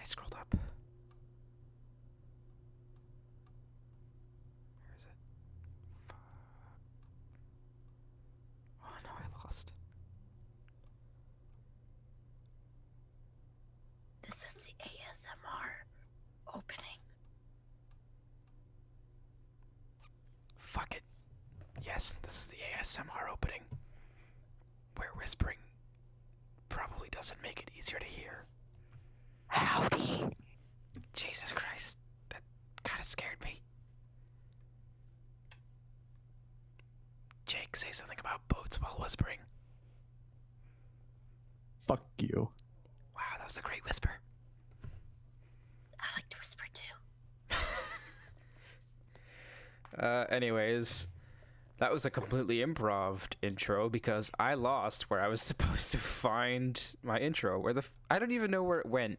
scrolled up. Where is it? Fuck. Oh no, I lost. This is the ASMR opening. Fuck it. Yes, this is the ASMR opening. Where whispering probably doesn't make it easier to hear. Howdy. Jesus Christ. That kind of scared me. Jake, say something about boats while whispering. Fuck you. Wow, that was a great whisper. I like to whisper too. Anyways, that was a completely improv intro because I lost where I was supposed to find my intro. I don't even know where it went.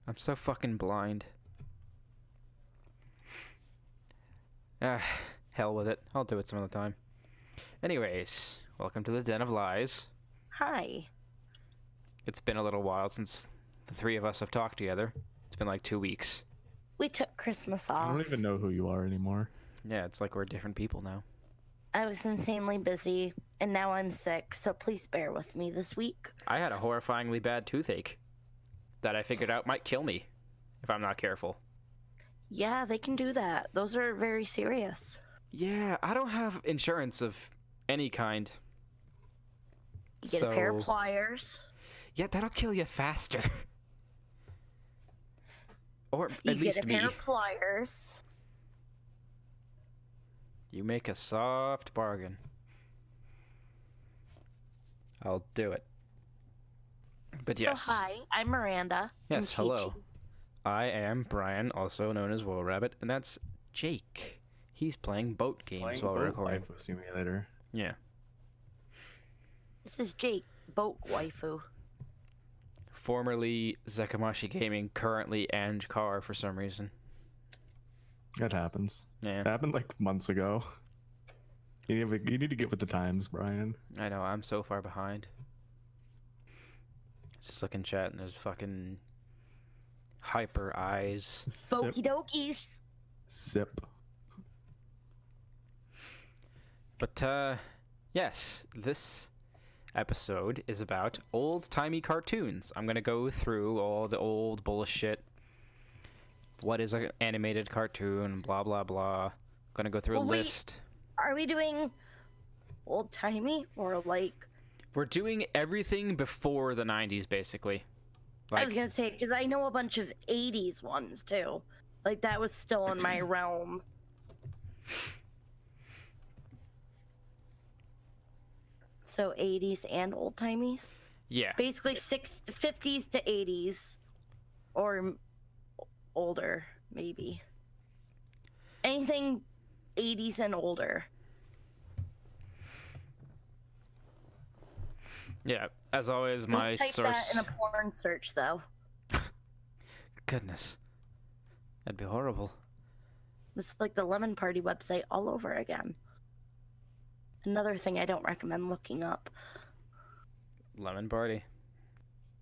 I'm so fucking blind. Hell with it. I'll do it some other time. Anyways, welcome to the Den of Lies. Hi. It's been a little while since the three of us have talked together. It's been like 2 weeks. We took Christmas I off. don't even know who you are anymore. Yeah, it's like we're different people now. I was insanely busy, and now I'm sick, so please bear with me this week. I had a horrifyingly bad toothache that I figured out might kill me if I'm not careful. Yeah, they can do that. Those are very serious. Yeah, I don't have insurance of any kind. You get a pair of pliers. Yeah, that'll kill you faster. Or You at least get a me. pair of pliers. You make a soft bargain. I'll do it. But yes. So hi, I'm Miranda. Yes, I'm hello. teaching. I am Brian, also known as Wool Rabbit, and that's Jake. He's playing boat games while we're recording. Waifu Simulator. Yeah. This is Jake, boat waifu. Formerly Zekamashi Gaming, currently Ange Car for some reason. That happens. Yeah. It happened like months ago. You need to get with the times, Brian. I know, I'm so far behind. Just look in chat and there's fucking hyper eyes. Boki dokies. Sip. But yes, this episode is about old-timey cartoons. I'm gonna go through all the old bullshit. What is an animated cartoon? Blah blah blah. Gonna go through a Wait. list. Are we doing old timey or like? We're doing everything before the 90s, basically. I was gonna say because I know a bunch of '80s ones too. Like that was still in my realm. So '80s and old timies. Yeah. Basically 50s to '80s, or older maybe. Anything '80s and older. Yeah. As always, Don't my type source. that in a porn search though. Goodness. That'd be horrible. This is like the Lemon Party website all over again. Another thing I don't recommend looking up. Lemon Party.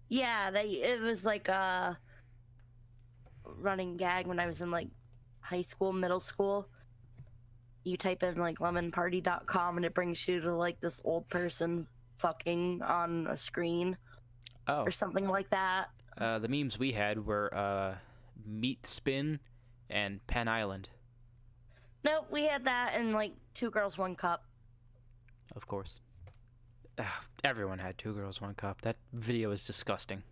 Yeah, it was like a running gag when I was in like high school, middle school. You type in like lemonparty.com and it brings you to like this old person fucking on a screen Oh. or something like that. The memes we had were Meat Spin and Penn Island, Nope, we had that in like Two Girls, One Cup. of course. Everyone had Two Girls, One Cup. That video is disgusting.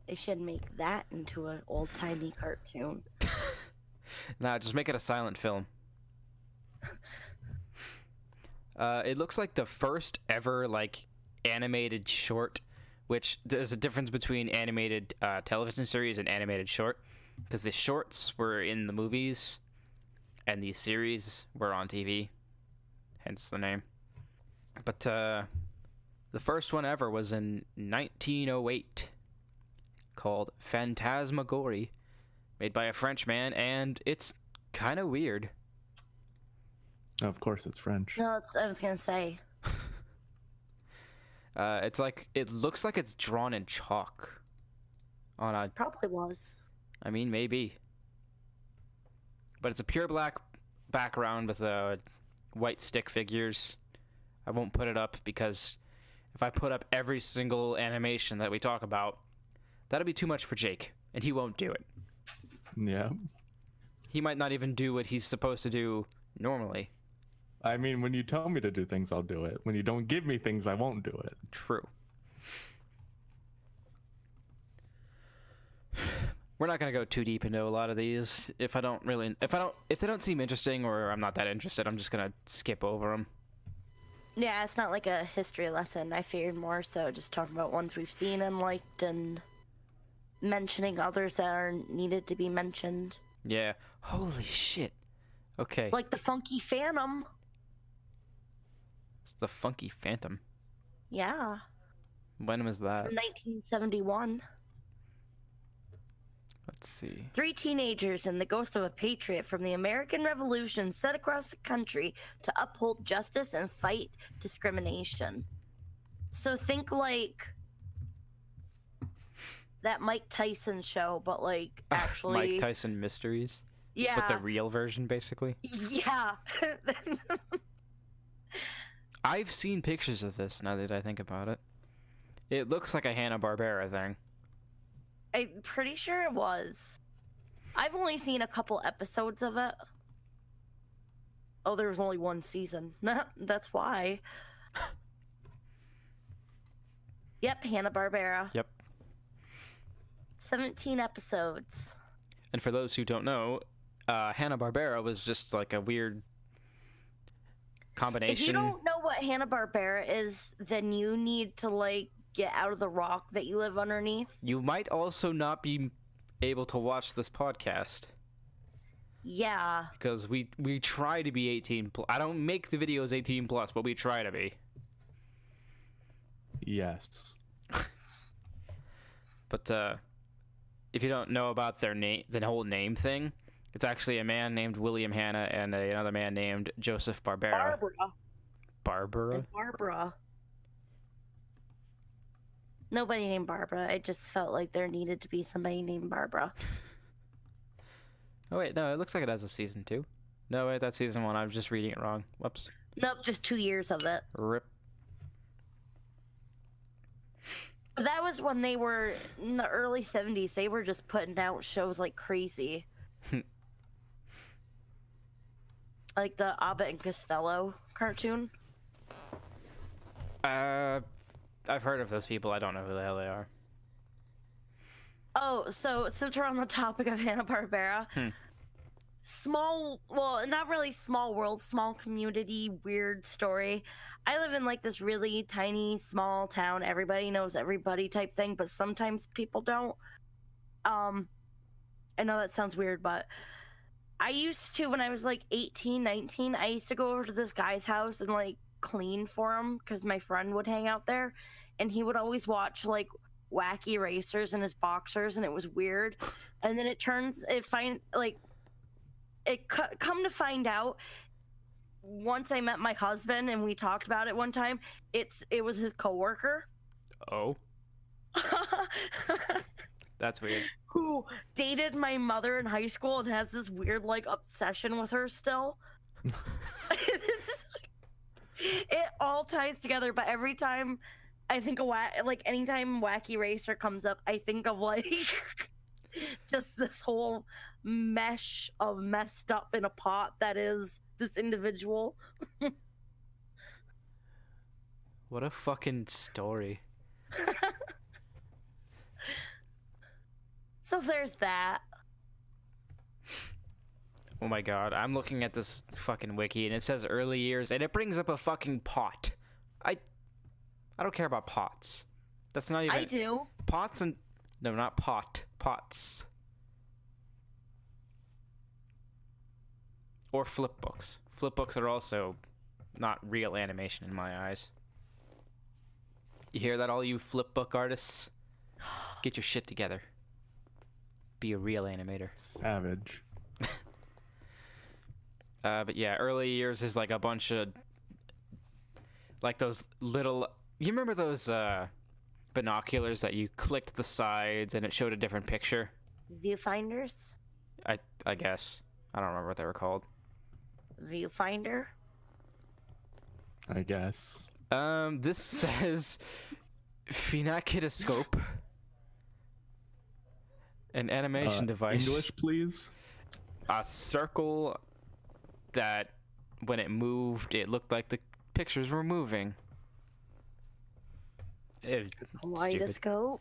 They should make that into an old-timey cartoon. Nah, just make it a silent film. It looks like the first ever like animated short, which there's a difference between animated television series and animated short, because the shorts were in the movies and the series were on TV, hence the name. But the first one ever was in 1908, called Phantasmagorie, made by a French man, and it's kind of weird. Of course, it's French. No, I was gonna say. It's like, it looks like it's drawn in chalk on a, Probably was. I mean, maybe. But it's a pure black background with white stick figures. I won't put it up because if I put up every single animation that we talk about, that'll be too much for Jake, and he won't do it. Yeah. He might not even do what he's supposed to do normally. I mean, when you tell me to do things, I'll do it. When you don't give me things, I won't do it. True. We're not gonna go too deep into a lot of these. If they don't seem interesting or I'm not that interested, I'm just gonna skip over them. Yeah, it's not like a history lesson. I figured more so just talking about ones we've seen and liked and mentioning others that are needed to be mentioned. Yeah. Holy shit. Okay. Like the Funky Phantom. It's the Funky Phantom. Yeah. When was that? From 1971. Let's see. 3 teenagers and the ghost of a patriot from the American Revolution set across the country to uphold justice and fight discrimination. So think like that Mike Tyson show, but like actually Mike Tyson Mysteries? Yeah. But the real version, basically? Yeah. I've seen pictures of this now that I think about it. It looks like a Hanna-Barbera thing. I'm pretty sure it was. I've only seen a couple episodes of it. Oh, there was only one season. That's why. Yep, Hanna-Barbera. Yep. 17 episodes. And for those who don't know, Hanna-Barbera was just like a weird combination. If you don't know what Hanna-Barbera is, then you need to like get out of the rock that you live underneath. You might also not be able to watch this podcast. Yeah. Because we try to be 18 plus. I don't make the videos 18 plus, but we try to be. Yes. But if you don't know about their name, the whole name thing, it's actually a man named William Hanna and another man named Joseph Barbera. Barbara? And Barbara. Nobody named Barbara. It just felt like there needed to be somebody named Barbara. Oh wait, no, it looks like it has a season 2. No, wait, that's season 1. I was just reading it wrong. Whoops. Nope, just 2 years of it. Rip. That was when they were in the early 70s. They were just putting out shows like crazy. Like the Abbott and Costello cartoon. I've heard of those people. I don't know who the hell they are. Oh, so since we're on the topic of Hanna-Barbera, small, well, not really small world, small community, weird story. I live in like this really tiny, small town. Everybody knows everybody type thing, but sometimes people don't. I know that sounds weird, but I used to, when I was like 18, 19, I used to go over to this guy's house and like clean for him because my friend would hang out there, and he would always watch like wacky racers in his boxers, and it was weird. And then come to find out, once I met my husband and we talked about it one time, it was his coworker. Oh. That's weird. Who dated my mother in high school and has this weird like obsession with her still. It all ties together, but every time I think anytime Wacky Racer comes up, I think of like just this whole mesh of messed up in a pot that is this individual. What a fucking story. So there's that. Oh my god, I'm looking at this fucking wiki and it says early years and it brings up a fucking pot. I don't care about pots. That's not even... I do. Pots and... No, not pot. Pots. Or flip books. Flip books are also not real animation in my eyes. You hear that, all you flip book artists? Get your shit together. Be a real animator. Savage. But yeah, early years is like a bunch of... Like those little... You remember those binoculars that you clicked the sides and it showed a different picture. Viewfinders? I guess. I don't remember what they were called. Viewfinder? I guess. This says phenakidoscope, an animation device. English, please. A circle that, when it moved, it looked like the pictures were moving. Kaleidoscope?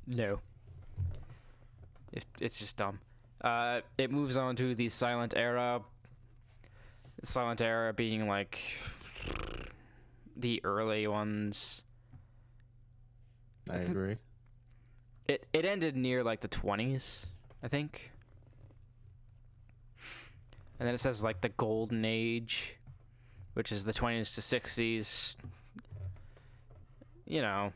No. It's just dumb. It moves on to the silent era. Silent era being like the early ones. I agree. It ended near like the 20s, I think. And then it says like the golden age, which is the 20s to 60s. You know.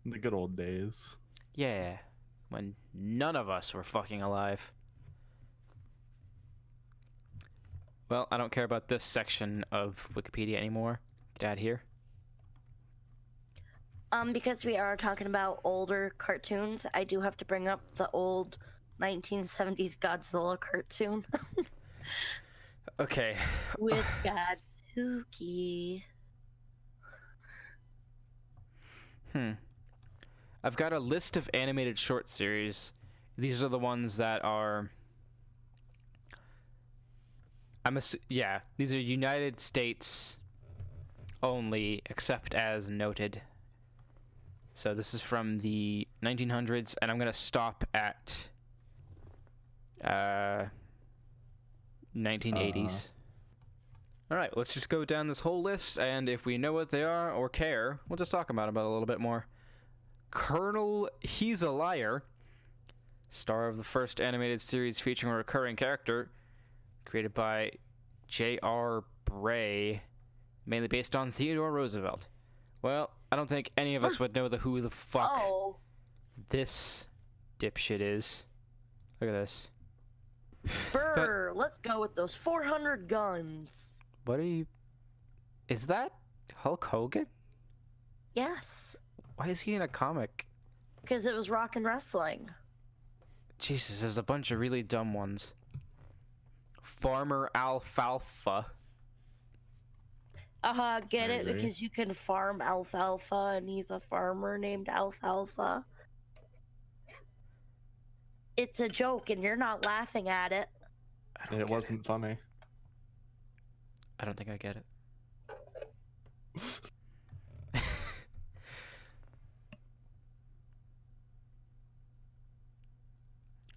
The good old days. Yeah. When none of us were fucking alive. Well, I don't care about this section of Wikipedia anymore. Get out of here. Because we are talking about older cartoons, I do have to bring up the old 1970s Godzilla cartoon. Okay. With Godzuki. I've got a list of animated short series. These are the ones that are... these are United States only, except as noted. So this is from the 1900s, and I'm going to stop at 1980s. All right, let's just go down this whole list, and if we know what they are or care, we'll just talk about them a little bit more. Colonel He's a Liar, star of the first animated series featuring a recurring character, created by J.R. Bray, mainly based on Theodore Roosevelt. Well, I don't think any of us would know who the fuck this dipshit is. Look at this. Brr, let's go with those 400 guns. What are you... Is that Hulk Hogan? Yes. Why is he in a comic? Because it was rock and wrestling. Jesus, there's a bunch of really dumb ones. Farmer Alfalfa. Get it? Because you can farm alfalfa, and he's a farmer named Alfalfa. It's a joke, and you're not laughing at it. It wasn't funny. I don't think I get it.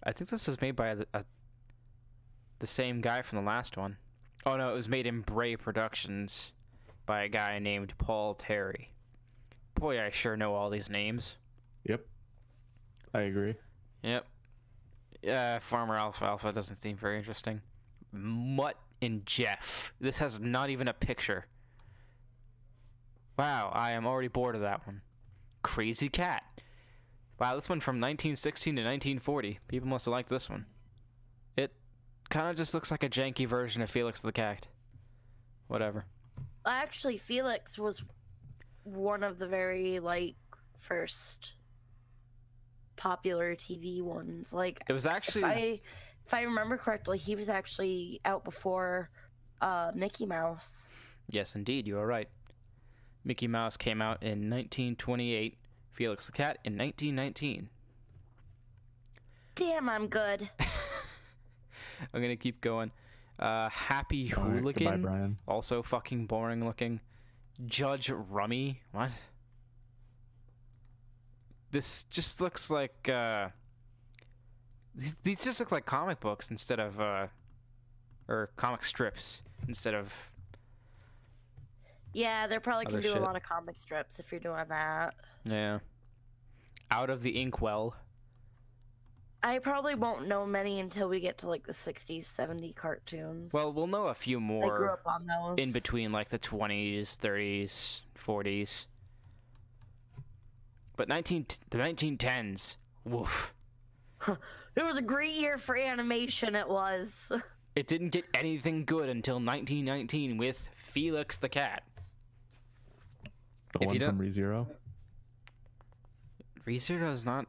I think this was made by the same guy from the last one. Oh no, it was made in Bray Productions by a guy named Paul Terry. Boy, I sure know all these names. Yep. I agree. Yep. Farmer Alfalfa doesn't seem very interesting. Mutt and Jeff. This has not even a picture. Wow, I am already bored of that one. Crazy Cat. Wow, this one from 1916 to 1940. People must have liked this one. It kind of just looks like a janky version of Felix the Cat. Whatever. Actually, Felix was one of the very, first popular TV ones. It was actually... If I remember correctly, he was actually out before Mickey Mouse. Yes, indeed, you are right. Mickey Mouse came out in 1928, Felix the Cat in 1919. Damn, I'm good. I'm gonna keep going. Happy Alright, Hooligan, goodbye, Brian. also fucking boring looking. Judge Rummy, what? This just looks like, these just look like comic books instead of, or comic strips instead of... Yeah, they're probably other gonna do shit. a lot of comic strips if you're doing that. Yeah. Out of the Inkwell. I probably won't know many until we get to the 60s, 70s cartoons. Well, we'll know a few I grew more up on those. in between the 20s, 30s, 40s. But the 1910s, woof. It was a great year for animation, it was. It didn't get anything good until 1919 with Felix the Cat. The If one you don't- from ReZero? ReZero is not.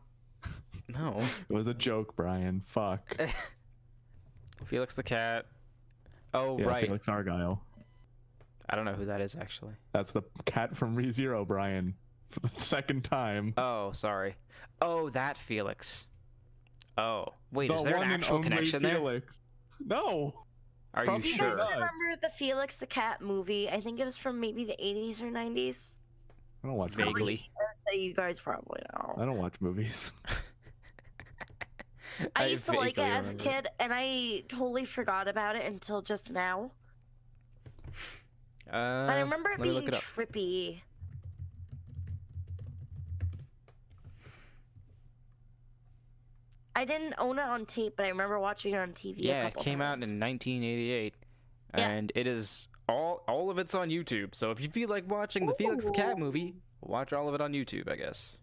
No. It was a joke, Brian. Fuck. Felix the cat. Oh, Yeah, right. Felix Argyle. I don't know who that is actually. That's the cat from ReZero, Brian. For the second time. Oh, sorry. Oh, that Felix. Oh, wait, is The there an one and actual only connection there? Felix. No. Are you Probably Do you sure? guys not. remember the Felix the Cat movie? I think it was from maybe the 80s or 90s. I don't watch Vaguely. movies. I would say you guys probably know. I don't watch movies. I used to like it vaguely as a remember. kid, and I totally forgot about it until just now. But I remember it let me being look it up. trippy. I didn't own it on tape, but I remember watching it on TV. Yeah, a it couple came out in times. 1988, Yeah. and it is all of it's on YouTube. So if you feel like watching the Felix the Cat Ooh. movie, watch all of it on YouTube, I guess.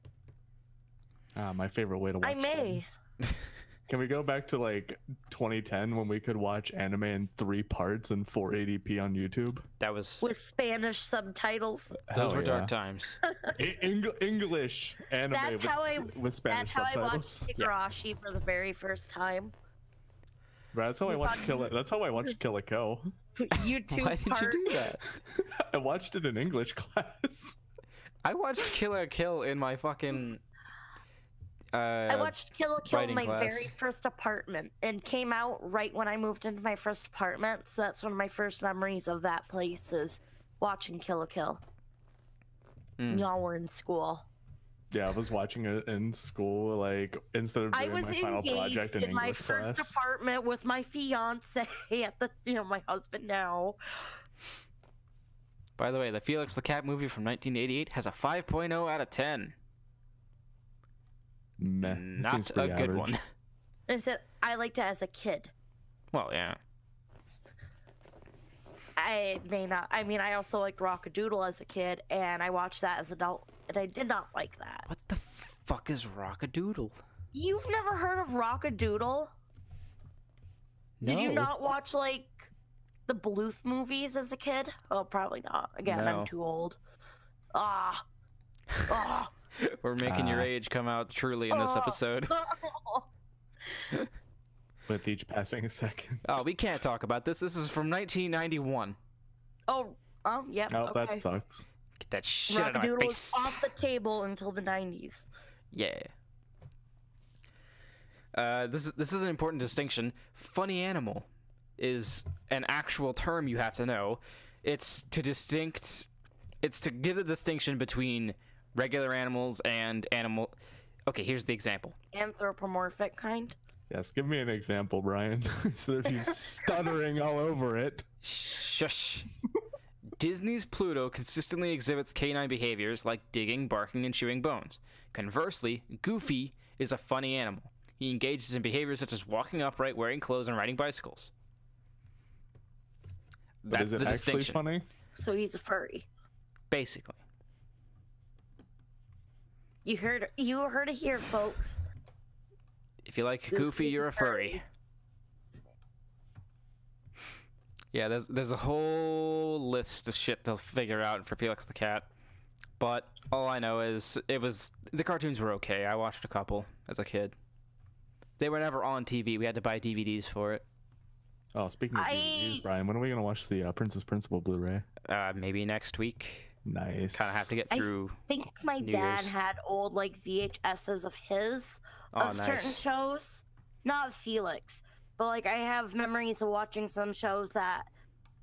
My favorite way to watch I may. things. Can we go back to like 2010 when we could watch anime in 3 parts and 480p on YouTube? That was With Spanish subtitles. those Hell were yeah. dark times. English anime That's how I. with Spanish That's how I watched subtitles. Higurashi for the very first time. Bro, that's how I It's watched on- Kill It. That's how I watched Kill a Kill. YouTube Why did you part. do that? I watched it in English class. I watched Kill la Kill in my fucking. I watched Kill la Kill in writing my class. very first apartment and came out right when I moved into my first apartment. So that's one of my first memories of that place is watching Kill la Kill. Mm. Y'all were in school. Yeah, I was watching it in school, like instead of I doing was my final project engaged in in my English first class. apartment with my fiance at the, my husband now. By the way, the Felix the Cat movie from 1988 has a 5.0 out of 10. Meh. Not Seems a pretty good average. one. I said I liked it as a kid. Well, yeah. I may not. I mean, I also liked Rockadoodle as a kid, and I watched that as an adult, and I did not like that. What the fuck is Rockadoodle? You've never heard of Rockadoodle? Did you No. not watch like the Bluth movies as a kid? Oh, probably not. Again, No. I'm too old. Ah. Ah. We're making your Ah. age come out truly in this Oh. episode. With each passing second. Oh, we can't talk about this. This is from 1991. Oh, yeah. Oh, okay. that sucks. Get that shit out of my Rockadoodle was face. off the table until the 90s. Yeah. This is an important distinction. Funny animal is an actual term you have to know. It's to give the distinction between regular animals and animal. Okay, here's the example. Anthropomorphic kind. Yes, give me an example, Brian. Instead of you stuttering all over it. Shush. Disney's Pluto consistently exhibits canine behaviors like digging, barking, and chewing bones. Conversely, Goofy is a funny animal. He engages in behaviors such as walking upright, wearing clothes, and riding bicycles. But That's is it the actually distinction, funny? So he's a furry. basically. You heard it here, folks. If you like Goofy Goofy, is you're a furry. furry. Yeah, there's a whole list of shit to figure out for Felix the Cat. But all I know is the cartoons were okay. I watched a couple as a kid. They were never on TV. We had to buy DVDs for it. Oh, speaking of DVDs, Brian, when are we gonna watch the Princess Principal Blu-ray? Maybe next week. Nice. Kind of have to get I through. think my New dad Year's. had old like VHSs of his Oh, of certain nice. shows. Not Felix, but like I have memories of watching some shows that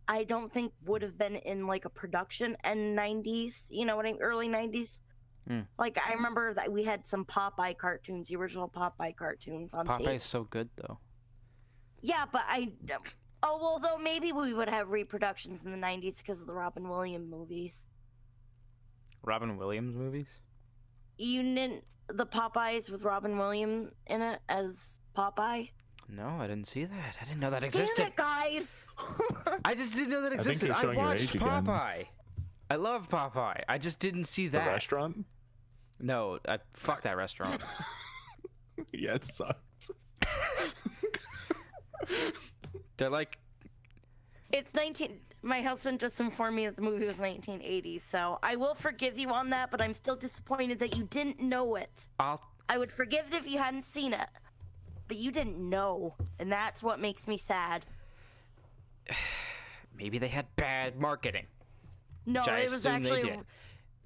I don't think would have been in like a production in 90s. You know what I mean? Early 90s. Mm. Like I remember that we had some Popeye cartoons, the original Popeye cartoons on tape. Popeye's so good though. Yeah, but although maybe we would have reproductions in the 90s because of the Robin Williams movies. Robin Williams movies? You didn't the Popeyes with Robin Williams in it as Popeye? No, I didn't see that. I didn't know that Damn existed. it, guys! I just didn't know that think existed. you're I showing your watched age again. Popeye. I love Popeye. I just didn't see The that. restaurant? No, fuck that restaurant. Yeah, it sucks. They're like, It's 19. My husband just informed me that the movie was 1980, so I will forgive you on that, but I'm still disappointed that you didn't know it. I would forgive it if you hadn't seen it, but you didn't know, and that's what makes me sad. Maybe they had bad marketing. No, which I it was assume they actually did.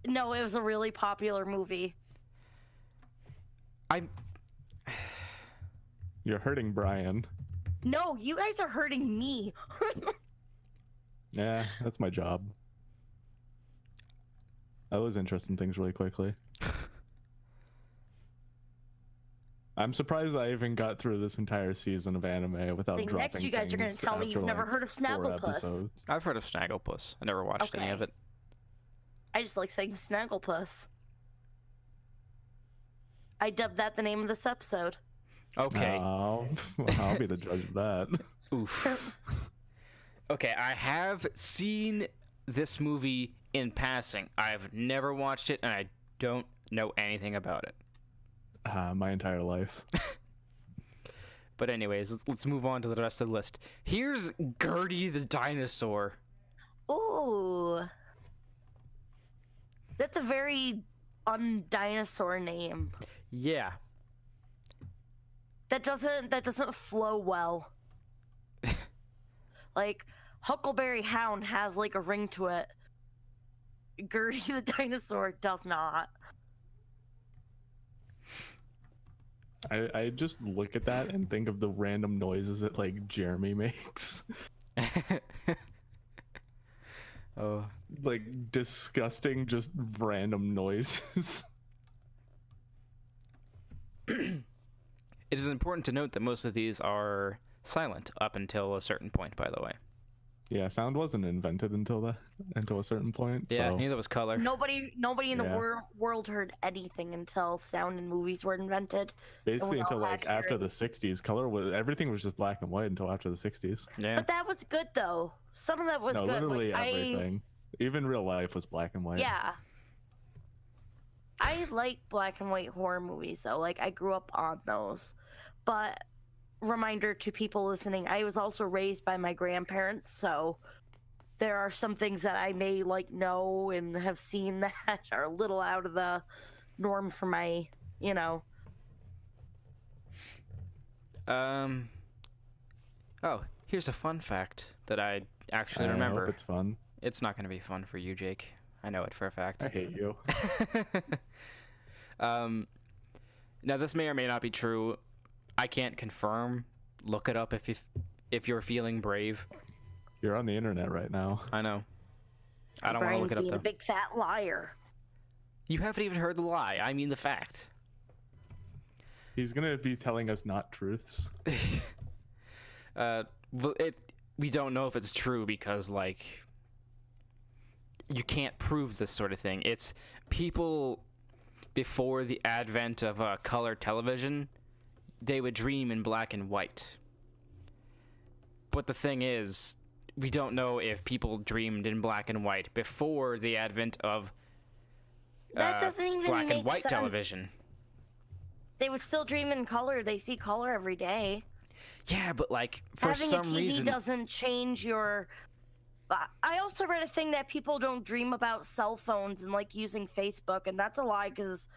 no, it was a really popular movie. You're hurting Brian. No, you guys are hurting me. Yeah, that's my job. I lose interest in things really quickly. I'm surprised I even got through this entire season of anime without So dropping next you guys are going to things tell me after, you've never like, heard of 4 Snagglepuss. episodes. I've heard of Snagglepuss. I never watched any of Okay. it. I just like saying Snagglepuss. I dubbed that the name of this episode. Okay. Oh, well, I'll be the judge of that. Oof. Okay, I have seen this movie in passing. I've never watched it, and I don't know anything about it. My entire life. But anyways, let's move on to the rest of the list. Here's Gertie the dinosaur. Ooh. That's a very undinosaur name. Yeah. That doesn't flow well. Like, Huckleberry Hound has like a ring to it. Gertie the dinosaur does not. I just look at that and think of the random noises that like Jeremy makes. Oh. Like disgusting, just random noises. It is important to note that most of these are silent up until a certain point, by the way. Yeah, sound wasn't invented until a certain point. Yeah, so. neither was color. Nobody in the Yeah. world heard anything until sound and movies were invented. Basically, we all until had like after hearing. the '60s, everything was just black and white until after the '60s. Yeah. But that was good though. Some of that was No, good. literally Like, everything. Even real life was black and white. Yeah. I like black and white horror movies though. Like I grew up on those. But reminder to people listening, I was also raised by my grandparents, so there are some things that I may like know and have seen that are a little out of the norm for my, you know. Oh, here's a fun fact that I actually I remember. hope it's fun. It's not going to be fun for you, Jake. I know it for a fact. I hate you. Now this may or may not be true. I can't confirm. Look it up if you're feeling brave. You're on the internet right now. I know. I don't want to Brian's look it up being though. a big fat liar. You haven't even heard the lie. I mean the fact. He's gonna be telling us not truths. Well, we don't know if it's true because like you can't prove this sort of thing. It's people before the advent of color television, they would dream in black and white. But the thing is, we don't know if people dreamed in black and white before the advent of That doesn't even black make and white sense. television. They would still dream in color. They see color every day. Yeah, but like for Having some a TV reason, doesn't change your. I also read a thing that people don't dream about cell phones and like using Facebook, and that's a lie because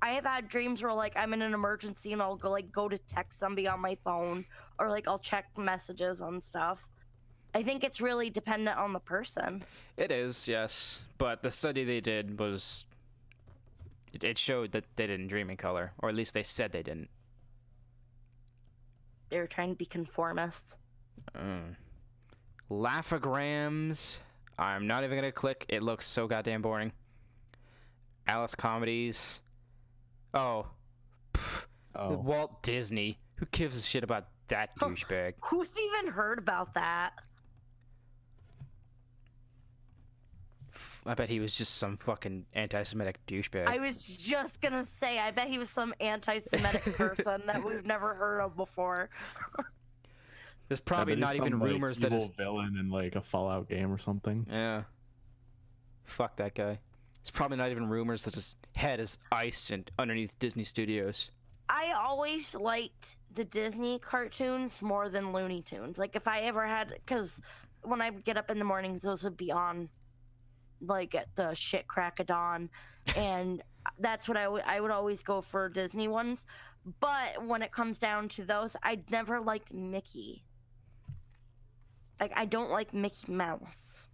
I have had dreams where like I'm in an emergency and I'll go to text somebody on my phone or like I'll check messages on stuff. I think it's really dependent on the person. it is, yes. But the study they did was it showed that they didn't dream in color, or at least they said they didn't. They were trying to be conformists. Laugh-O-Grams. I'm not even gonna click. It looks so goddamn boring. Alice comedies. Oh. Pff, Oh, Walt Disney. Who gives a shit about that douchebag? Who's even heard about that? I bet he was just some fucking anti-Semitic douchebag. I was just gonna say, I bet he was some anti-Semitic person that we've never heard of before. There's probably I bet not he's even some, like, rumors that evil his... villain in like a Fallout game or something. Yeah. Fuck that guy. It's probably not even rumors that his head is iced and underneath Disney Studios. I always liked the Disney cartoons more than Looney Tunes. Like if I ever had, because when I would get up in the mornings, those would be on, like at the shit crack of dawn, and that's what I would always go for Disney ones. But when it comes down to those, I never liked Mickey. Like, I don't like Mickey Mouse.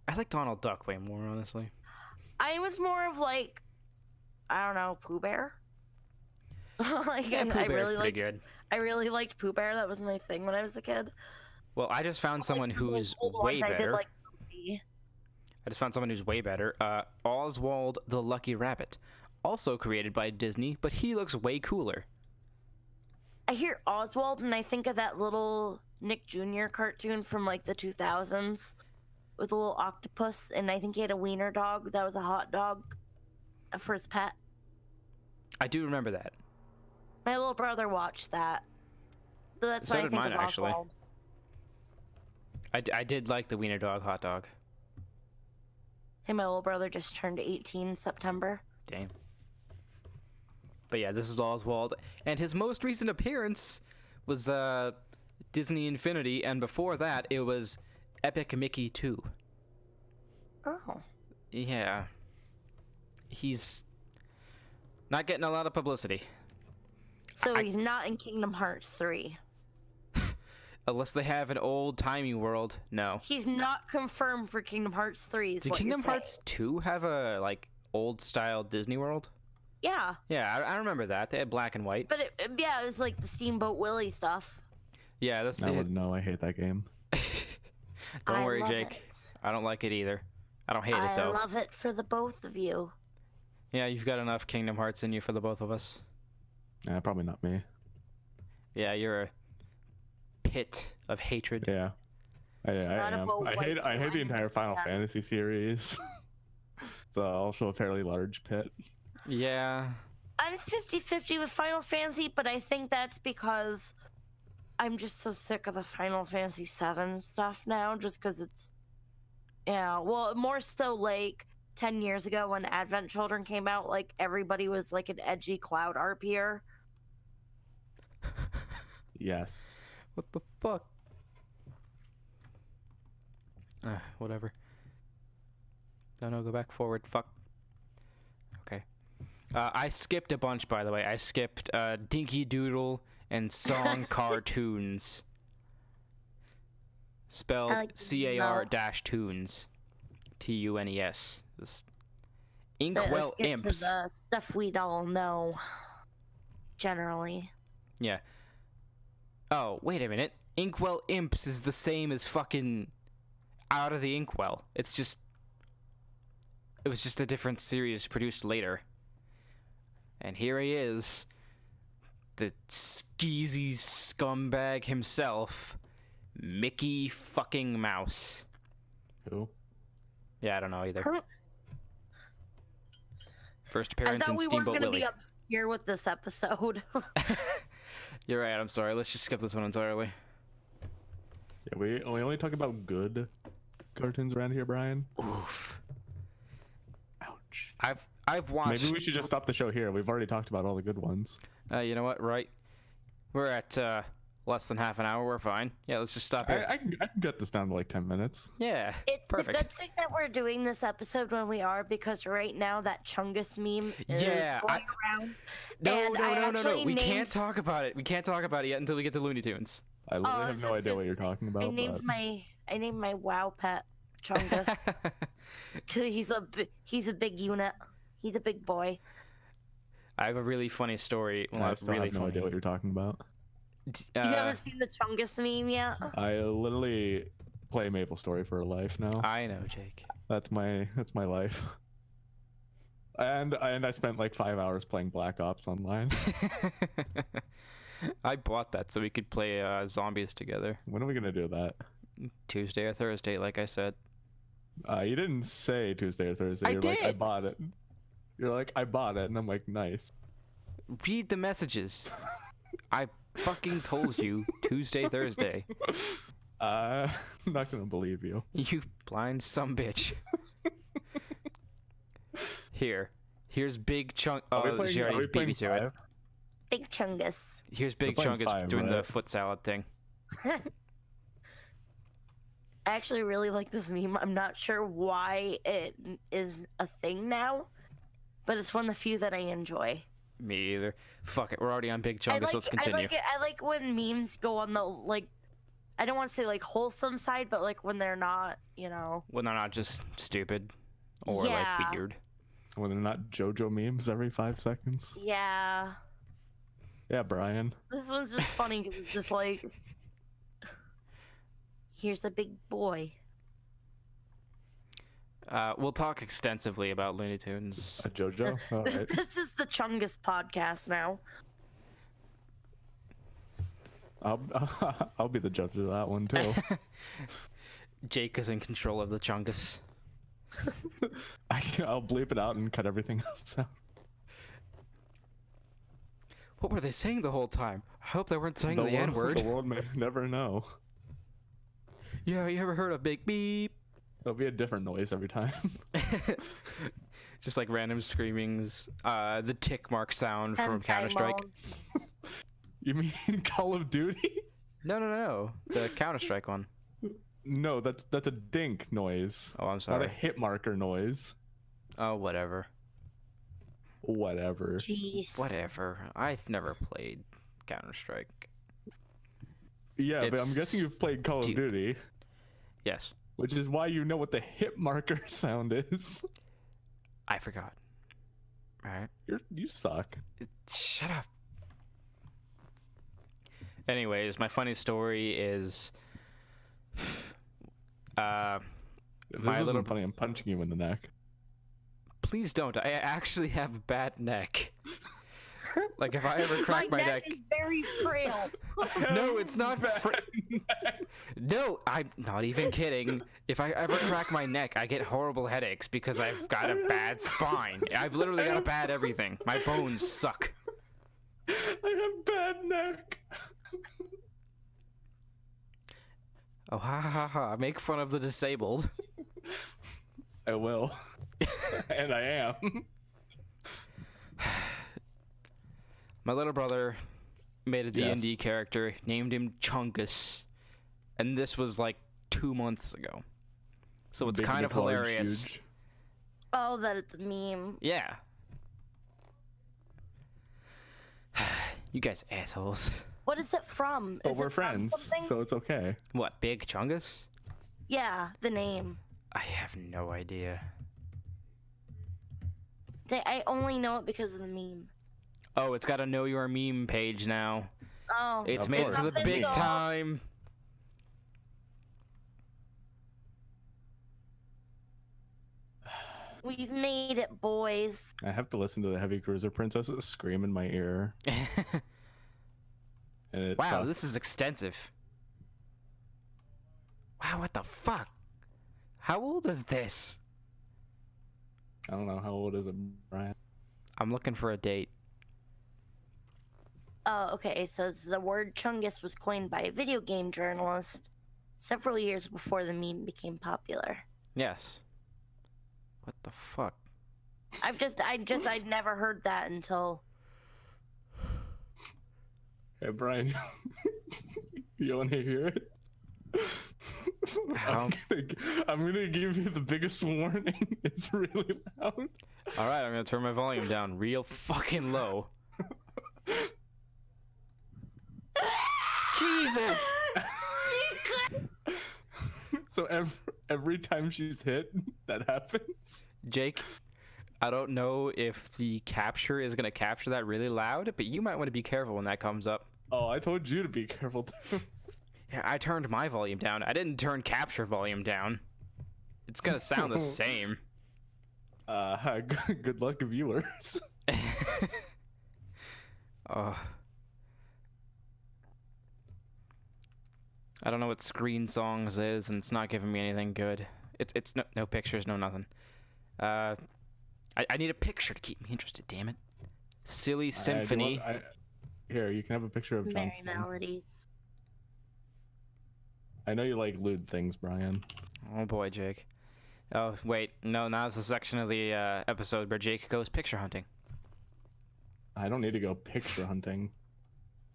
I like Donald Duck way more, honestly. I was more of like, I don't know, Pooh Bear. Like, Yeah, Pooh I Bear's really pretty liked. good. I really liked Pooh Bear. That was my thing when I was a kid. Well, I just found someone Like, the who's old way ones, I did better. like Goofy. I just found someone who's way better. Oswald the Lucky Rabbit. Also created by Disney, but he looks way cooler. I hear Oswald and I think of that little Nick Jr. cartoon from like the 2000s with a little octopus, and I think he had a wiener dog that was a hot dog for his pet. I do remember that. My little brother watched that. So that's So what I did think mine, of actually. Oswald. I did like the wiener dog hot dog. Hey, my little brother just turned 18 in September. Damn. But yeah, this is Oswald, and his most recent appearance was Disney Infinity, and before that it was Epic Mickey 2. Oh. Yeah. He's not getting a lot of publicity. So he's not in Kingdom Hearts 3. Unless they have an old-timey world. No. He's not confirmed for Kingdom Hearts 3 is Did what Kingdom you're saying. Hearts 2 have a, like, old-style Disney world? Yeah, Yeah, I remember that. They had black and white. but it was like the Steamboat Willie stuff. Yeah, that's... I wouldn't know. I hate that game. Don't I worry, love Jake. it. I don't like it either. I don't hate it, I though. love it for the both of you. Yeah, you've got enough Kingdom Hearts in you for the both of us. Yeah, probably not me. Yeah, you're a pit of hatred. Yeah. I not am. about I white hate the wine, entire Final yeah. Fantasy series. It's also a fairly large pit. Yeah. I'm 50-50 with Final Fantasy, but I think that's because I'm just so sick of the Final Fantasy 7 stuff now, just because it's... Yeah, well, more so like 10 years ago when Advent Children came out, like everybody was like an edgy Cloud RPer. Yes. What the fuck? Whatever. No, go back forward. Fuck. Okay. I skipped a bunch, by the way. I skipped Dinky Doodle and Song Cartoons. Spelled I like CAR-tunes. TUNES. This Inkwell Let's get Imps. to the stuff we all know, generally. Yeah. Oh, wait a minute. Inkwell Imps is the same as fucking Out of the Inkwell. It was just a different series produced later. And here he is. The skeezy scumbag himself. Mickey fucking Mouse. Who? Yeah, I don't know either. Huh? First I appearance thought in we weren't Steamboat going to Willie. be obscure with this episode. You're right, I'm sorry. Let's just skip this one entirely. Yeah, we only talk about good cartoons around here, Brian. Oof. Ouch. I've watched... Maybe we should just stop the show here. We've already talked about all the good ones. You know what? Right. We're at less than half an hour. We're fine. Yeah, let's just stop here. I can cut this down to like 10 minutes. Yeah. It's Perfect. a good thing that we're doing this episode when we are, because right now that Chungus meme is Yeah, going around. No. actually We can't named- talk about it. We can't talk about it yet until we get to Looney Tunes. I literally I have was no just idea gonna what you're talking about. I named my WoW pet Chungus. 'Cause he's a big unit. He's a big boy. I have a really funny story. Well, I not still really have no funny. idea what you're talking about. You haven't seen the Chungus meme yet? I literally play MapleStory for a life now. I know, Jake. That's my life. And I spent like 5 hours playing Black Ops online. I bought that so we could play zombies together. When are we gonna do that? Tuesday or Thursday, like I said. You didn't say Tuesday or Thursday. I You're like, I did. bought it. You're like, I bought it, and I'm like, nice. Read the messages. I fucking told you Tuesday, Thursday. I'm not gonna believe you. You blind sumbitch. Here's Big Chunk. Are we Oh, playing- she are we already beat me playing to it. 5? Big Chungus. Here's Big playing Chunk is 5, doing the right? foot salad thing. I actually really like this meme. I'm not sure why it is a thing now, but it's one of the few that I enjoy. Me either. Fuck it, we're already on Big Chungus. Let's I continue. like it. I like when memes go on the like. I don't want to say like wholesome side, but like when they're not, you know. When they're not just stupid or Yeah. like weird. When they're not JoJo memes every 5 seconds. Yeah. Yeah, Brian. This one's just funny because it's just like, here's the big boy. We'll talk extensively about Looney Tunes. JoJo? All right. This is the Chungus podcast now. I'll be the judge of that one too. Jake is in control of the Chungus. I'll bleep it out and cut everything else out. What were they saying the whole time? I hope they weren't saying the world- N-word. The world may never know. Yeah, you ever heard of Big Beep? There'll be a different noise every time. Just like random screamings. The tick mark sound from Hentai Counter-Strike. mode. You mean Call of Duty? No. The Counter-Strike one. No, that's a dink noise. Oh, I'm Not a sorry. hit marker noise. Oh, whatever. Whatever. Jeez. Whatever. I've never played Counter-Strike. Yeah, but I'm It's guessing you've played Call of stupid. Duty, Yes. which is why you know what the hit marker sound is. I forgot. Alright. You suck. Shut up. Anyways, my funny story is... If My this little- isn't funny, I'm punching you in the neck. Please don't. I actually have a bad neck. Like, if I ever crack my neck... is very frail. No, it's not No, I'm not even kidding. If I ever crack my neck, I get horrible headaches because I've got a bad spine. I've literally got a bad everything. My bones suck. I have bad neck. Oh, ha ha ha. Make fun of the disabled. I will. And I am. My little brother made a D&D Yes. character, named him Chungus, and this was like 2 months ago. So it's Big, kind of big, large, hilarious. huge. Oh, that it's a meme. Yeah. You guys assholes. What is it from? But Is we're it from friends, something? so it's okay. What, Big Chungus? Yeah, the name. I have no idea. I only know it because of the meme. Oh, it's got a Know Your Meme page now. Oh, It's Of made it course. to the big Official. time. We've made it, boys. I have to listen to the Heavy Cruiser Princesses scream in my ear. And it Wow, sucks. this is extensive. Wow, what the fuck? How old is this? I don't know, how old is it, Brian? I'm looking for a date. Oh, okay. It says the word Chungus was coined by a video game journalist several years before the meme became popular. Yes. What the fuck? I'd never heard that until. Hey, Brian. You want to hear it? How- I'm gonna give you the biggest warning. It's really loud. Alright, I'm gonna turn my volume down real fucking low. Jesus! So every time she's hit, that happens. Jake, I don't know if the capture is gonna capture that really loud, but you might want to be careful when that comes up. Oh, I told you to be careful too. Yeah, I turned my volume down. I didn't turn capture volume down. It's gonna sound the same. Good luck, viewers. Oh. I don't know what Screen Songs is, and it's not giving me anything good. It's no pictures, no nothing. I need a picture to keep me interested. Damn it. Silly Symphony. Here, you can have a picture of Merry Johnston. melodies. I know you like lewd things, Brian. Oh boy, Jake. Oh wait, no. Now's the section of the episode where Jake goes picture hunting. I don't need to go picture hunting.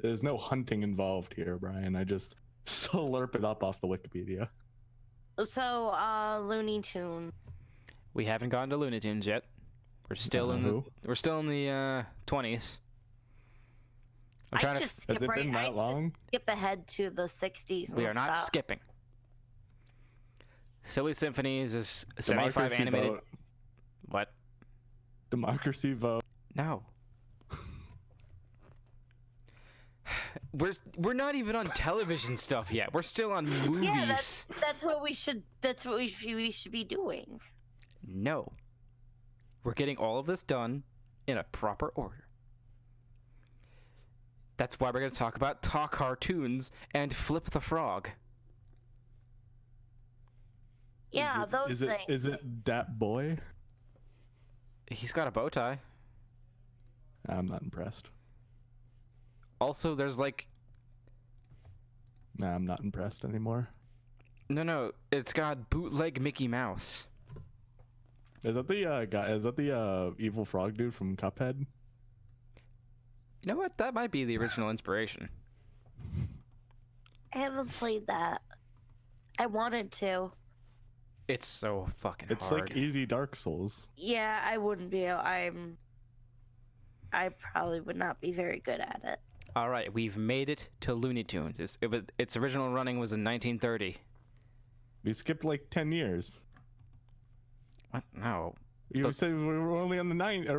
There's no hunting involved here, Brian. I just slurp it up off the Wikipedia. So, Looney Tune. We haven't gotten to Looney Tunes yet. We're still in the Who? 20s. I'm I trying just Has skip it right. been I that long? skip ahead to the 60s. And We are not stuff. skipping. Silly Symphonies is 75 Democracy animated. vote. What? Democracy vote. No. We're not even on television stuff yet. We're still on movies. Yeah, that's what we should. That's what we should be doing. No. We're getting all of this done in a proper order. That's why we're going to talk about Talk Cartoons and Flip the Frog. Yeah, those things. Is it that boy? He's got a bow tie. I'm not impressed. Also, there's like... Nah, I'm not impressed anymore. No, it's got bootleg Mickey Mouse. Is that the guy? Is that the evil frog dude from Cuphead? You know what? That might be the original inspiration. I haven't played that. I wanted to. It's so fucking It's hard. like easy Dark Souls. Yeah, I wouldn't be. I probably would not be very good at it. All right, we've made it to Looney Tunes. Its original running was in 1930. We skipped like 10 years. What? No. You said we were only on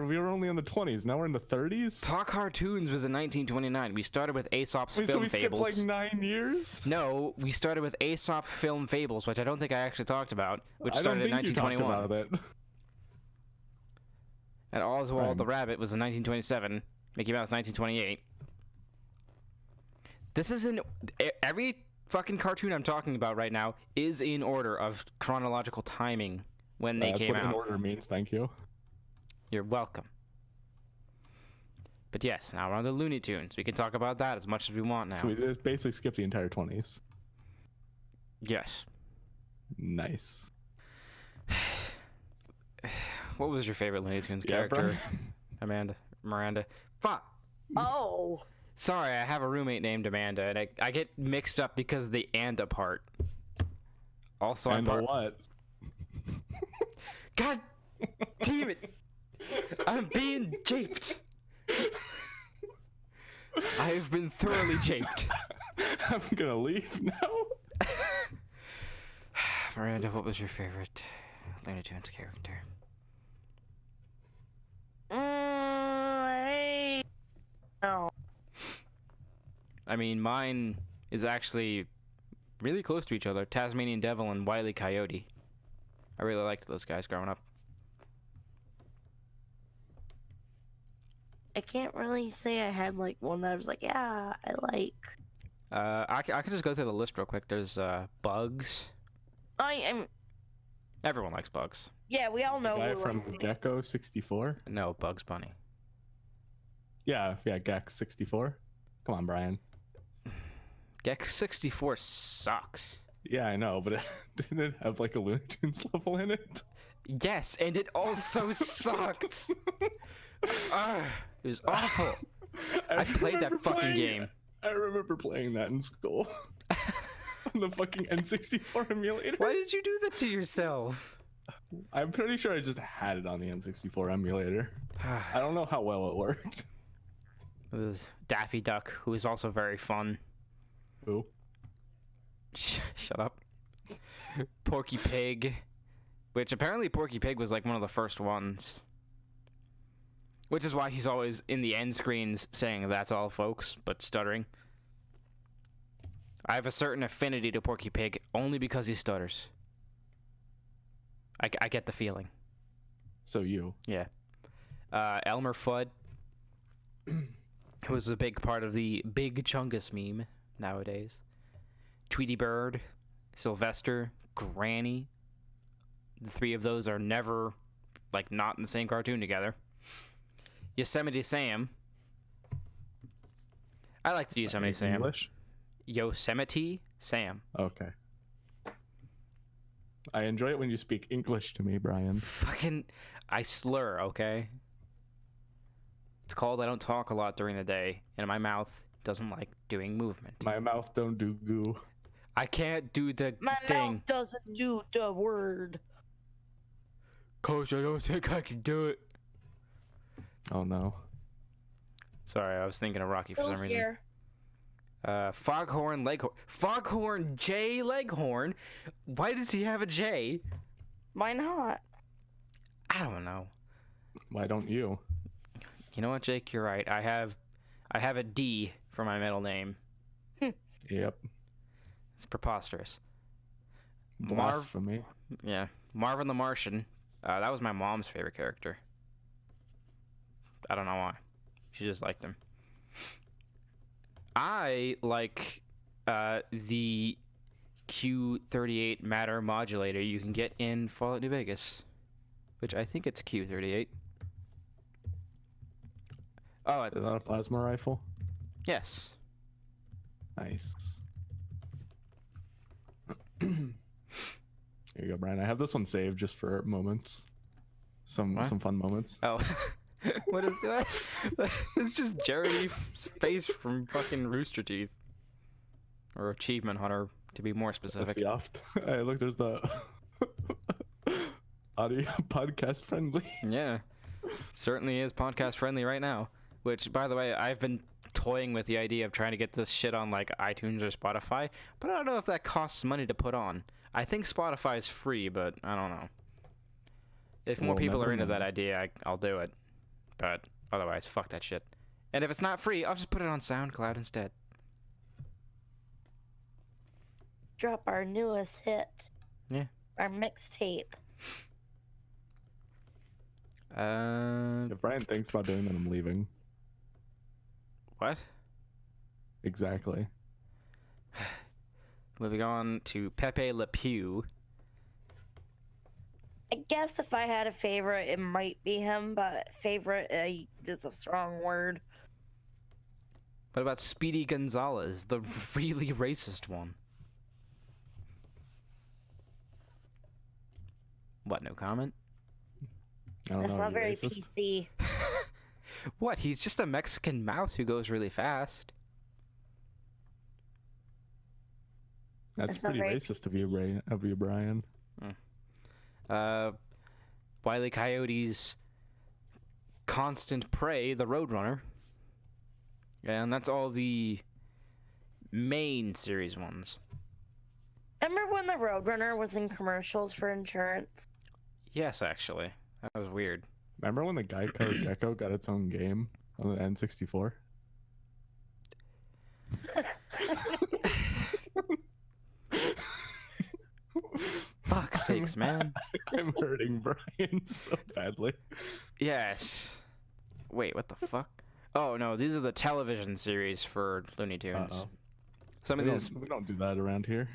we were only on the 20s. Now we're in the 30s. Talk Cartoons was in 1929. We started with Aesop's Wait, so Film we Fables. skipped like 9 years. No, we started with Aesop Film Fables, which I don't think I actually talked about, which I don't started in think you talked 1921. about it. And Oswald Fine. the Rabbit was in 1927. Mickey Mouse 1928. This is in every fucking cartoon I'm talking about right now is in order of chronological timing when they That's came what in out. order means. Thank you. You're welcome. But yes, now we're on the Looney Tunes. We can talk about that as much as we want now. So we just basically skipped the entire 20s. Yes. Nice. What was your favorite Looney Tunes Yeah, character? Brian? Miranda. Fuck. Oh. Sorry, I have a roommate named Amanda, and I get mixed up because of the "and" part. Also, I'm And part. what? God damn it! I'm being japed. I have been thoroughly japed. I'm gonna leave now. Miranda, what was your favorite Looney Tunes character? No. I mean, mine is actually really close to each other. Tasmanian Devil and Wile E. Coyote. I really liked those guys growing up. I can't really say I had like one that I was like, yeah, I like. I could just go through the list real quick. There's Bugs. I'm. Everyone likes Bugs. Yeah, we all know. Guy who from Gecko 64. No, Bugs Bunny. Yeah, Gex 64. Come on, Brian. Gex 64 sucks. Yeah, I know, but didn't it have like a Looney Tunes level in it? Yes, and it also sucked. It was awful. I played that remember fucking playing game. it. I remember playing that in school. On the fucking N64 emulator. Why did you do that to yourself? I'm pretty sure I just had it on the N64 emulator. I don't know how well it worked. It was Daffy Duck, who is also very fun. Who? Shut up. Porky Pig, which apparently Porky Pig was like one of the first ones. Which is why he's always in the end screens saying "that's all, folks," but stuttering. I have a certain affinity to Porky Pig only because he stutters. I get the feeling. So you. Yeah. Elmer Fudd, who was a big part of the Big Chungus meme nowadays. Tweety Bird, Sylvester, Granny. The three of those are never, like, not in the same cartoon together. Yosemite Sam. I like the Yosemite Sam. English? Yosemite Sam. Okay. I enjoy it when you speak English to me, Brian. Fucking, I slur, okay? It's called I don't talk a lot during the day, and my mouth doesn't like doing movement. My mouth don't do goo. I can't do the My thing. mouth doesn't do the word. Coach, I don't think I can do it. Oh no. Sorry, I was thinking of Rocky for Bill's some reason. here. Foghorn Leghorn. Foghorn J Leghorn? Why does he have a J? Why not? I don't know. Why don't you? You know what, Jake? You're right. I have a D for my middle name. Yep. It's preposterous. Blasphemy. Yeah. Marvin the Martian. That was my mom's favorite character. I don't know why. She just liked him. I like the Q38 matter modulator you can get in Fallout New Vegas, which I think it's Q38. Oh, Is that a plasma rifle? yes. Nice. Here you go, Brian. I have this one saved just for moments. Some What? fun moments. Oh. What is that? It's just Jeremy's face from fucking Rooster Teeth. Or Achievement Hunter, to be more That's specific. the oft. Hey, look, there's the audio podcast friendly. Yeah. Certainly is podcast friendly right now. Which, by the way, I've been toying with the idea of trying to get this shit on like iTunes or Spotify, but I don't know if that costs money to put on. I think Spotify is free, but I don't know. If more We'll people never are into know. that idea, I'll do it. But otherwise, fuck that shit. And if it's not free, I'll just put it on SoundCloud instead. Drop our newest hit. Yeah. Our mixtape. If Brian thinks about doing that, I'm leaving. What? Exactly. Moving on to Pepe Le Pew. I guess if I had a favorite, it might be him, but favorite is a strong word. What about Speedy Gonzalez, the really racist one? What, no comment? I don't That's know. not you very racist? PC. What, he's just a Mexican mouse who goes really fast. That's That's not pretty very racist of you, Brian. Wile E. Coyote's constant prey, the Roadrunner. And that's all the main series ones. Remember when the Roadrunner was in commercials for insurance? Yes, actually. That was weird. Remember when the Geico Gecko got its own game on the N64? Fuck's sakes, man. I'm hurting Brian so badly. Yes. Wait, what the fuck? Oh, no, these are the television series for Looney Tunes. Uh-oh. Some of these We don't do that around here.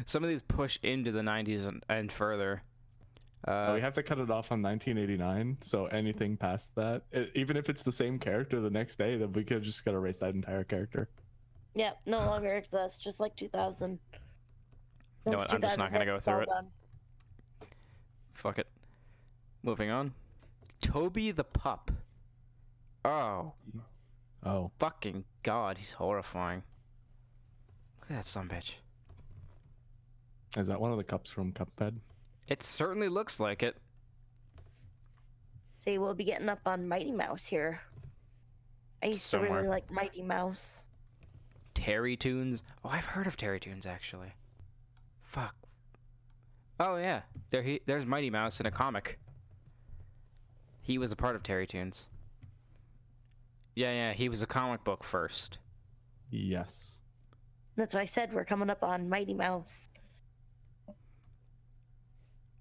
some of these push into the 90s and further. We have to cut it off on 1989, so anything past that, even if it's the same character the next day, then we could just gotta erase that entire character. Yep, no longer exists, just like 2000. You know what, I'm just not gonna go through it. Done. Fuck it. Moving on. Toby the Pup. Oh, Oh, fucking God, he's horrifying. Look at that sumbitch. is that one of the cups from Cuphead? It certainly looks like it. See, we'll be getting up on Mighty Mouse here. I used to Somewhere. really like Mighty Mouse. Terry Tunes. Oh, I've heard of Terry Tunes, actually. Fuck. Oh, yeah. There's Mighty Mouse in a comic. He was a part of Terry Tunes. Yeah, he was a comic book first. Yes. That's why I said we're coming up on Mighty Mouse.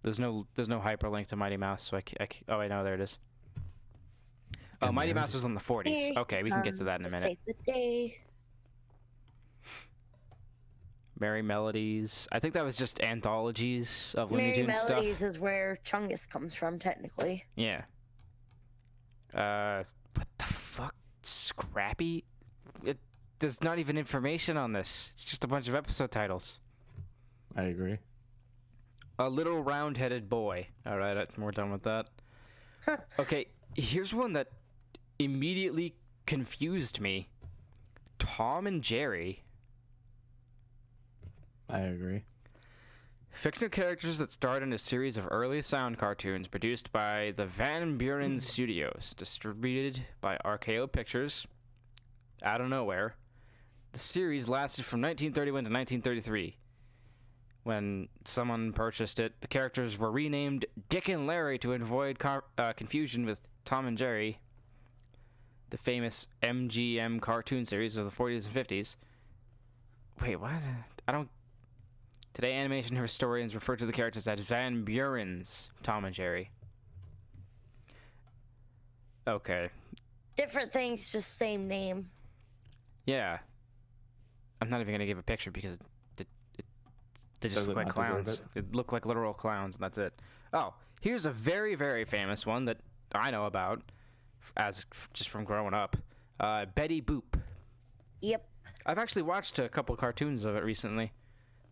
There's no hyperlink to Mighty Mouse, so oh, wait, no, there it is. Oh, And Mighty there Mouse it was in the 40s. Okay, we can get to that in a minute. Save the day. Merry Melodies. I think that was just anthologies of Looney Merry Tunes Melodies stuff. is where Chungus comes from, technically. Yeah. What the fuck? Scrappy? There's not even information on this. It's just a bunch of episode titles. I agree. A Little Round-Headed Boy. All right, we're done with that. Okay, here's one that immediately confused me. Tom and Jerry. I agree. Fictional characters that starred in a series of early sound cartoons produced by the Van Buren Studios, distributed by RKO Pictures. Out of nowhere. The series lasted from 1931 to 1933. When someone purchased it, the characters were renamed Dick and Larry to avoid confusion with Tom and Jerry, the famous MGM cartoon series of the 40s and 50s. Wait, what? I don't... Today, animation historians refer to the characters as Van Buren's Tom and Jerry. Okay. Different things, just same name. Yeah. I'm not even going to give a picture because they just Does look it like not deserve clowns. They look like literal clowns, and that's it. Oh, here's a very, very famous one that I know about, as just from growing up. Betty Boop. Yep. I've actually watched a couple cartoons of it recently.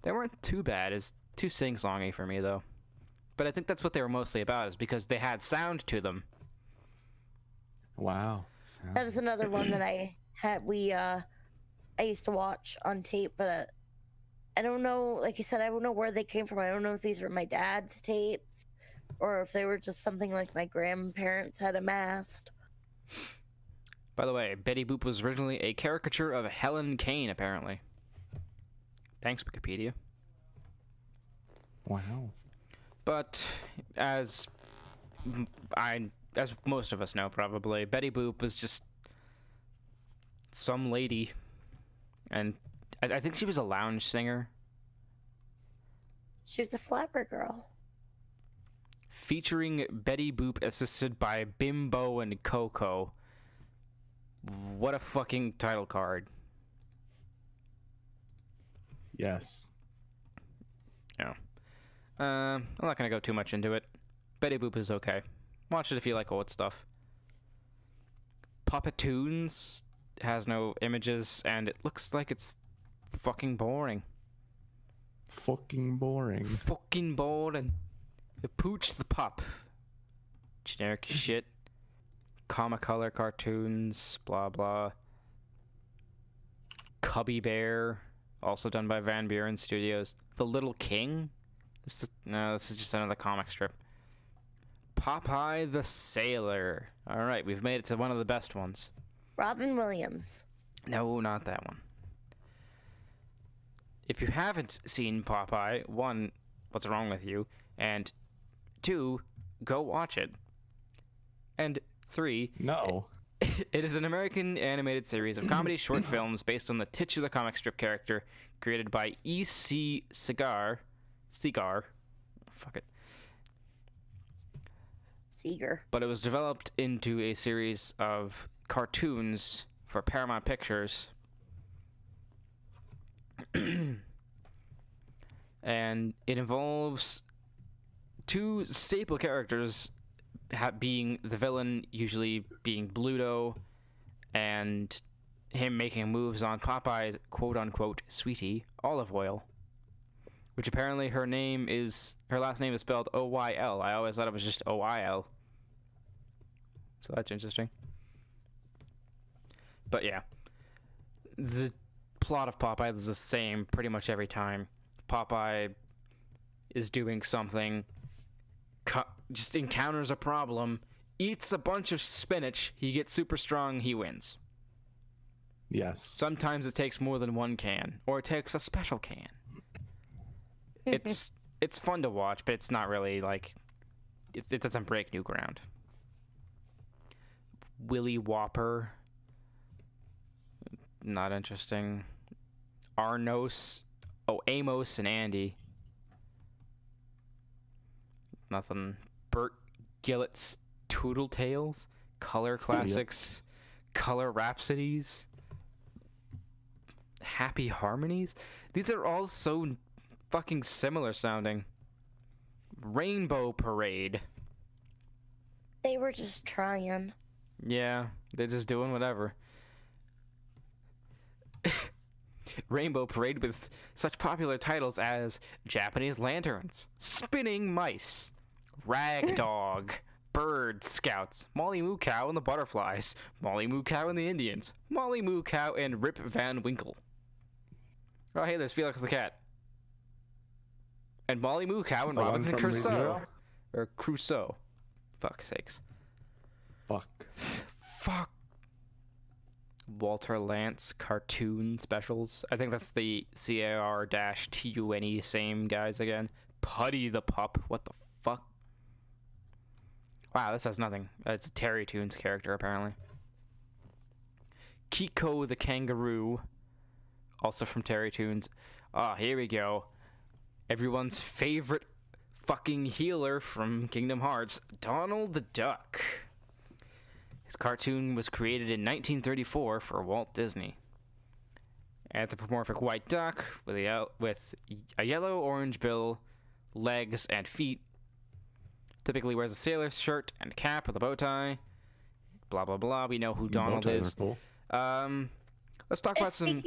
They weren't too bad. It's too sing-songy for me, though. But I think that's what they were mostly about, is because they had sound to them. Wow. That was another one that I had. I used to watch on tape, but I don't know. Like you said, I don't know where they came from. I don't know if these were my dad's tapes or if they were just something like my grandparents had amassed. By the way, Betty Boop was originally a caricature of Helen Kane, apparently. Thanks, Wikipedia. Wow. But as most of us know, probably, Betty Boop was just some lady, and I think she was a lounge singer. She was a flapper girl. Featuring Betty Boop assisted by Bimbo and Coco. What a fucking title card. Yes. No. I'm not gonna go too much into it. Betty Boop is okay. Watch it if you like old stuff. Puppetoons has no images, and it looks like it's fucking boring. Fucking boring. Fucking boring. Pooch the Pup. Generic shit. Comicolor cartoons, blah blah. Cubby Bear, also done by Van Buren Studios. The Little King? This is just another comic strip. Popeye the Sailor. Alright, we've made it to one of the best ones. Robin Williams. No, not that one. If you haven't seen Popeye, one, what's wrong with you? And two, go watch it. And three, No. it is an American animated series of comedy short films based on the titular comic strip character created by E.C. Segar. Fuck it. Seeger. But it was developed into a series of cartoons for Paramount Pictures. And it involves two staple characters being the villain, usually being Bluto, and him making moves on Popeye's quote-unquote sweetie, Olive Oil. Which apparently her last name is spelled O-Y-L. I always thought it was just O-I-L. So that's interesting. But yeah. The plot of Popeye is the same pretty much every time. Popeye is doing something, just encounters a problem, eats a bunch of spinach, he gets super strong, he wins. Yes. Sometimes it takes more than one can, or it takes a special can. It's fun to watch, but it's not really like it doesn't break new ground. Willy Whopper, not interesting. Amos and Andy, nothing. Bert Gillett's Toodle Tales, Color Classics, Color Rhapsodies, Happy Harmonies. These are all so fucking similar sounding. Rainbow Parade. They were just trying. Yeah, they're just doing whatever. Rainbow Parade with such popular titles as Japanese Lanterns, Spinning Mice, Rag Dog, Bird Scouts, Molly Moo Cow and the Butterflies, Molly Moo Cow and the Indians, Molly Moo Cow and Rip Van Winkle. Oh, hey, there's Felix the Cat. And Molly Moo Cow and The one Robinson from Crusoe. ReZero? Or Crusoe. Fuck's sakes. Fuck. Fuck. Walter Lantz cartoon specials. I think that's the CAR-TUNE same guys again. Putty the Pup. What the fuck? Wow, this has nothing. It's a Terry Toons character, apparently. Kiko the Kangaroo. Also from Terry Toons. Ah, here we go. Everyone's favorite fucking healer from Kingdom Hearts, Donald the Duck. His cartoon was created in 1934 for Walt Disney. Anthropomorphic white duck with a yellow-orange bill, legs, and feet. Typically wears a sailor's shirt and cap with a bow tie. Blah, blah, blah. We know who Donald is. Cool. Let's talk about some...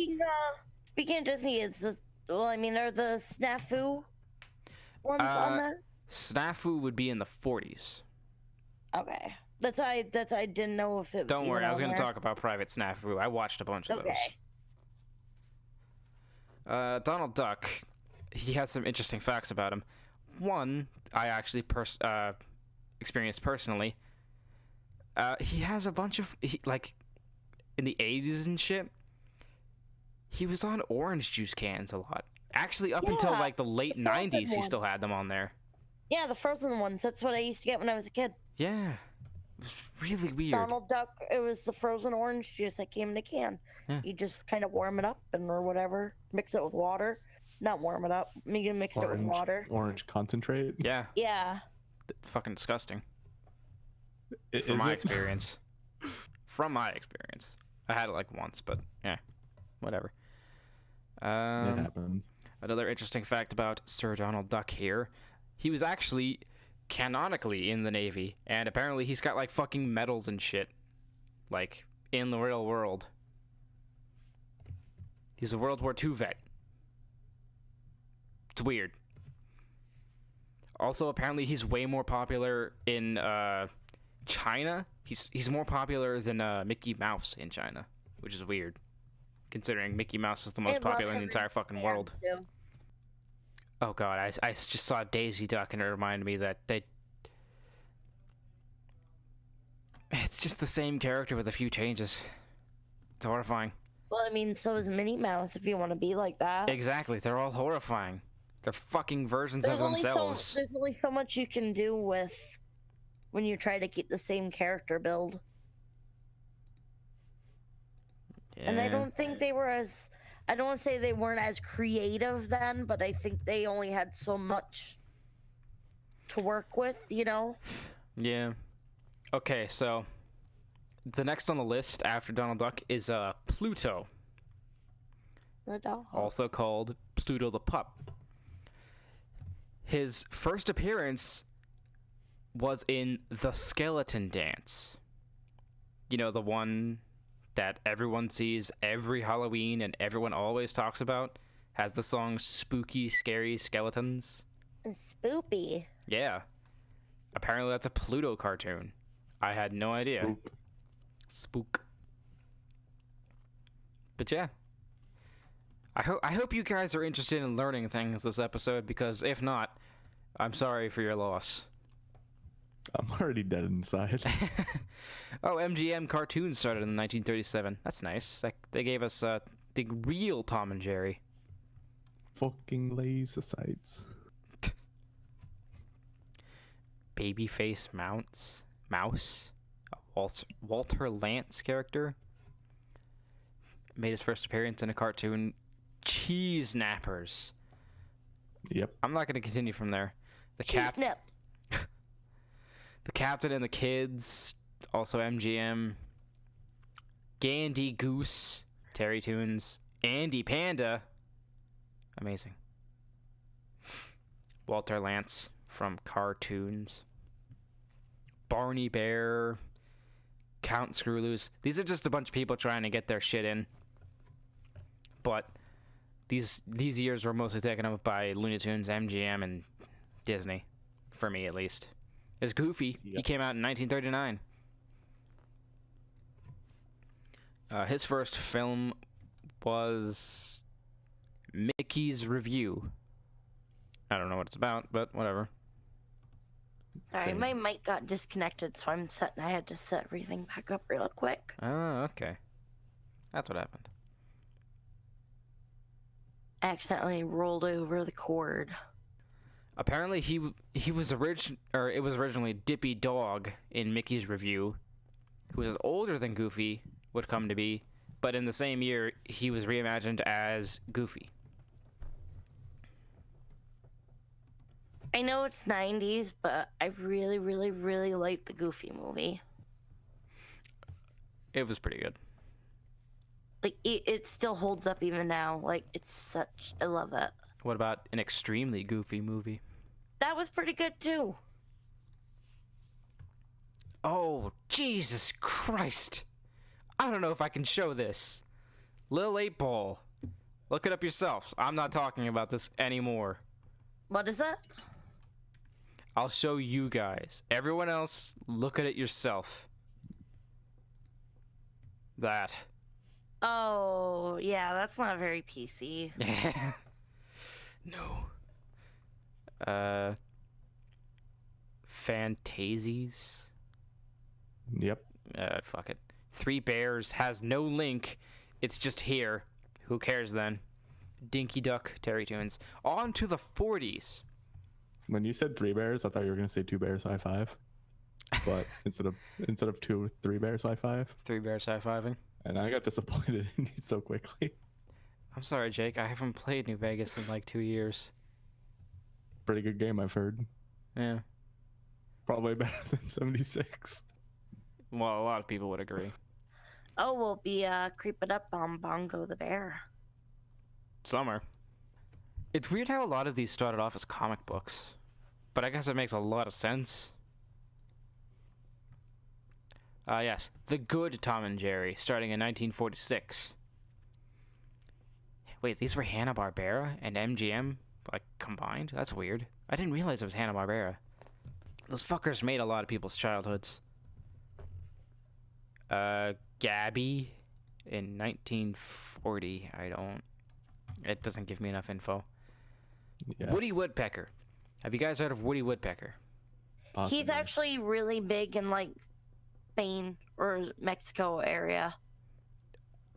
Speaking of Disney, are the Snafu ones on that? Snafu would be in the 40s. Okay. That's why I didn't know if it was. Don't worry, I was going to talk about Private Snafu. I watched a bunch of those. Donald Duck, he has some interesting facts about him. One, I actually experienced personally. He has a bunch of, in the 80s and shit, he was on orange juice cans a lot. Actually, up until, the late 90s, he still had them on there. Yeah, the frozen ones. That's what I used to get when I was a kid. Yeah. It was really weird. Donald Duck, it was the frozen orange juice that came in a can. Yeah. You just kind of warm it up or whatever. Mix it with water. Not warm it up. You can mix it with water. Orange concentrate? Yeah. Yeah. Fucking disgusting. From my experience. From my experience. I had it once, but yeah. Whatever. It happens. Another interesting fact about Sir Donald Duck here. He was actually canonically in the Navy, and apparently he's got fucking medals and shit. In the real world. He's a World War II vet. It's weird. Also, apparently he's way more popular in China. He's more popular than Mickey Mouse in China, which is weird, considering Mickey Mouse is the most popular in the entire fucking world. Too. Oh god, I just saw Daisy Duck and it reminded me that it's just the same character with a few changes. It's horrifying. Well, so is Minnie Mouse if you want to be like that. Exactly, they're all horrifying. They're fucking versions of themselves. There's only so much you can do with when you try to keep the same character build. Yeah. And I don't think they were I don't want to say they weren't as creative then, but I think they only had so much to work with, Yeah. Okay, so the next on the list after Donald Duck is Pluto. The dog. Also called Pluto the Pup. His first appearance was in The Skeleton Dance. You know, the one that everyone sees every Halloween and everyone always talks about? Has the song Spooky, Scary Skeletons? Spoopy. Yeah. Apparently that's a Pluto cartoon. I had no idea. Spook. But yeah. I hope you guys are interested in learning things this episode, because if not, I'm sorry for your loss. I'm already dead inside. Oh, MGM cartoons started in 1937. That's nice. They gave us the real Tom and Jerry. Fucking laser sights. Babyface Mouse, a Walter Lantz character, made his first appearance in a cartoon, Cheese Nappers. Yep. I'm not going to continue from there. The Captain and the Kids, also MGM. Gandy Goose, Terry Toons. Andy Panda, amazing. Walter Lantz from Cartoons. Barney Bear, Count Screwloose. These are just a bunch of people trying to get their shit in. But these years were mostly taken up by Looney Tunes, MGM, and Disney, for me at least. It's Goofy. Yep. He came out in 1939. His first film was Mickey's Review. I don't know what it's about, but whatever. Sorry, Same. my mic got disconnected, so I had to set everything back up real quick. Oh, okay. That's what happened. Accidentally rolled over the cord. Apparently, it was originally Dippy Dog in Mickey's review, who was older than Goofy would come to be, but in the same year, he was reimagined as Goofy. I know it's 90s, but I really, really, really liked the Goofy movie. It was pretty good. Like, it still holds up even now. Like, I love it. What about an extremely Goofy movie? That was pretty good, too. Oh, Jesus Christ. I don't know if I can show this. Lil 8 Ball. Look it up yourself. I'm not talking about this anymore. What is that? I'll show you guys. Everyone else, look at it yourself. That. Oh, yeah, that's not very PC. No. Fantasies? Yep. Fuck it. Three Bears has no link. It's just here. Who cares then? Dinky Duck, Terry Tunes. On to the 40s. When you said 3 bears, I thought you were gonna say 2 bears high five. But instead of 3 bears high five. 3 Bears high-fiving. And I got disappointed in you so quickly. I'm sorry, Jake. I haven't played New Vegas in like 2 years. Pretty good game, I've heard. Yeah. Probably better than 76. Well, a lot of people would agree. Oh, we'll be creeping up on Bongo the Bear. Summer. It's weird how a lot of these started off as comic books, but I guess it makes a lot of sense. Yes, The Good Tom and Jerry, starting in 1946. Wait, these were Hanna-Barbera and MGM, like, combined? That's weird. I didn't realize it was Hanna-Barbera. Those fuckers made a lot of people's childhoods. Gabby in 1940. It doesn't give me enough info. Yes. Woody Woodpecker. Have you guys heard of Woody Woodpecker? Possibly. He's actually really big in, like, Spain or Mexico area.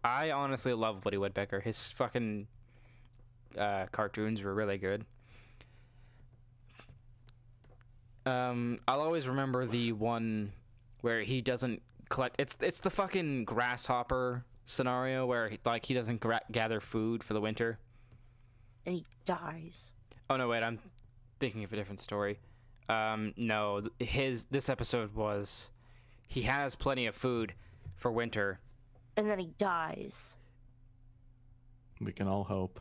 I honestly love Woody Woodpecker. His fucking cartoons were really good. I'll always remember the one where he doesn't collect. It's the fucking grasshopper scenario where he doesn't gather food for the winter. And he dies. Oh no, wait, I'm thinking of a different story. No, this episode was he has plenty of food for winter. And then he dies. We can all hope.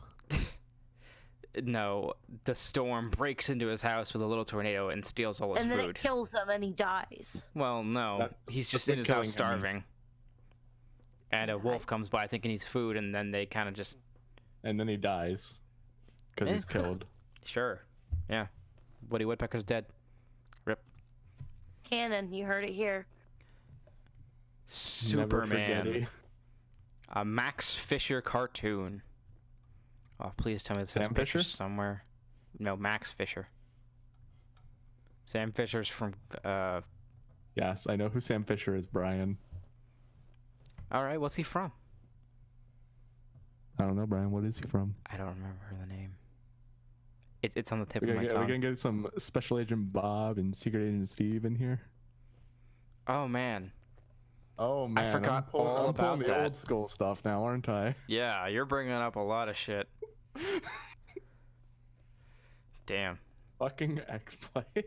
No, the storm breaks into his house with a little tornado and steals all his And then food. it kills him and he dies. Well, no, he's just in his house starving. And a wolf comes by thinking he's food, and then they kind of just... And then he dies. Because he's killed. Sure. Yeah. Woody Woodpecker's dead. Rip. Canon, you heard it here. Never forget Superman. it. A Max Fisher cartoon. Oh, please tell me this has Sam pictures Fisher? somewhere. No, Max Fisher. Sam Fisher's from... Yes, I know who Sam Fisher is, Brian. Alright, what's he from? I don't know, Brian. What is he from? I don't remember the name. It's on the tip We're of my tongue. gonna get some Special Agent Bob and Secret Agent Steve in here. Oh, man. Oh man, I forgot I'm pulling about the that. old school stuff now, aren't I? Yeah, you're bringing up a lot of shit. Damn. Fucking X-Play.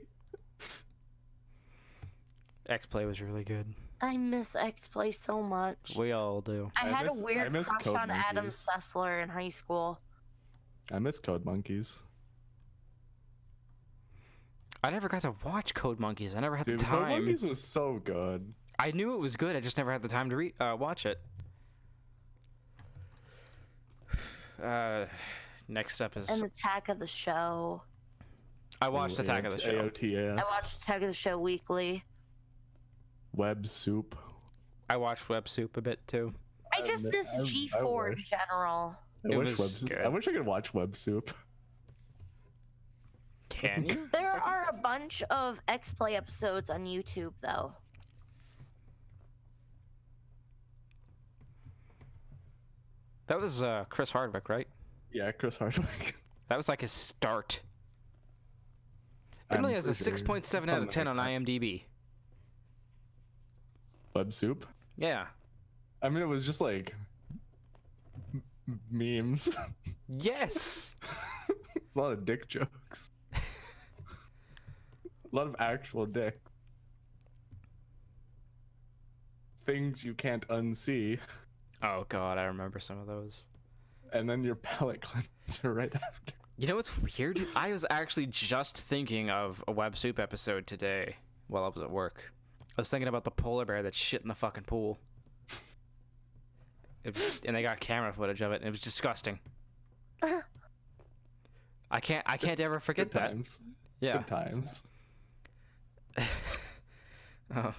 X-Play was really good. I miss X-Play so much. We all do. I had a I weird miss crush Code on Adam Monkeys. Sessler in high school. I miss Code Monkeys. I never got to watch Code Monkeys. I never had Dude, the Code time. Monkeys was so good. I knew it was good. I just never had the time to watch it. Next up is... And Attack of the Show. I watched Attack of the Show. AOTS. I watched Attack of the Show weekly. Web Soup. I watched Web Soup a bit, too. I just miss I G4 in wish. general. It was good. I wish I could watch Web Soup. Can you? There are a bunch of X-Play episodes on YouTube, though. That was Chris Hardwick, right? Yeah, Chris Hardwick. That was like his start. It only has a 6.7 out of 10 on IMDb. Web Soup? Yeah. I mean, it was just like memes. Yes! It's a lot of dick jokes. A lot of actual dick. Things you can't unsee. Oh god, I remember some of those. And then your palate cleanser right after. You know what's weird? I was actually just thinking of a Web Soup episode today while I was at work. I was thinking about the polar bear that shit in the fucking pool. And they got camera footage of it, and it was disgusting. I can't ever forget Good that. times. Yeah. Good times.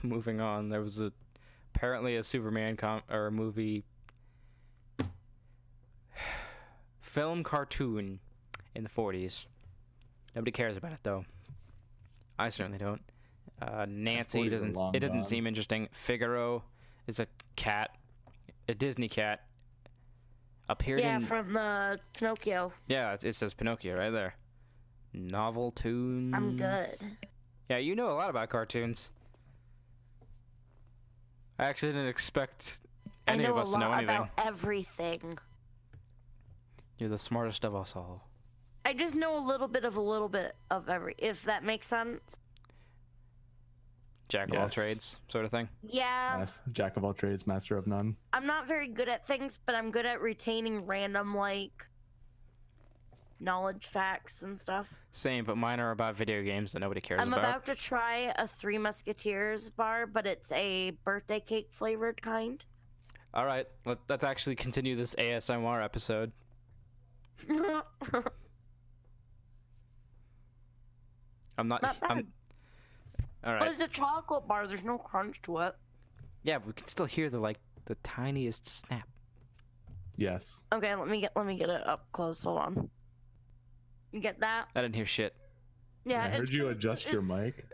Moving on, there was apparently a Superman movie film cartoon in the 40s. Nobody cares about it though. I certainly don't. Nancy doesn't seem interesting. Figaro is a cat, a Disney cat. Appeared in from the Pinocchio. Yeah, it says Pinocchio right there. Novel tunes. I'm good. Yeah, you know a lot about cartoons. I actually didn't expect any of us to know anything. I know about everything. You're the smartest of us all. I just know a little bit of every, if that makes sense. Jack of all trades, sort of thing. Yeah. Yes. Jack of all trades, master of none. I'm not very good at things, but I'm good at retaining random, like, knowledge facts and stuff. Same, but mine are about video games that nobody cares about. I'm about to try a Three Musketeers bar, but it's a birthday cake flavored kind. All right, let's actually continue this ASMR episode. I'm not. bad. All right. But it's a chocolate bar. There's no crunch to it. Yeah, but we can still hear the tiniest snap. Yes. Okay, let me get it up close. Hold on. You get that? I didn't hear shit. Yeah. I heard you adjust your mic.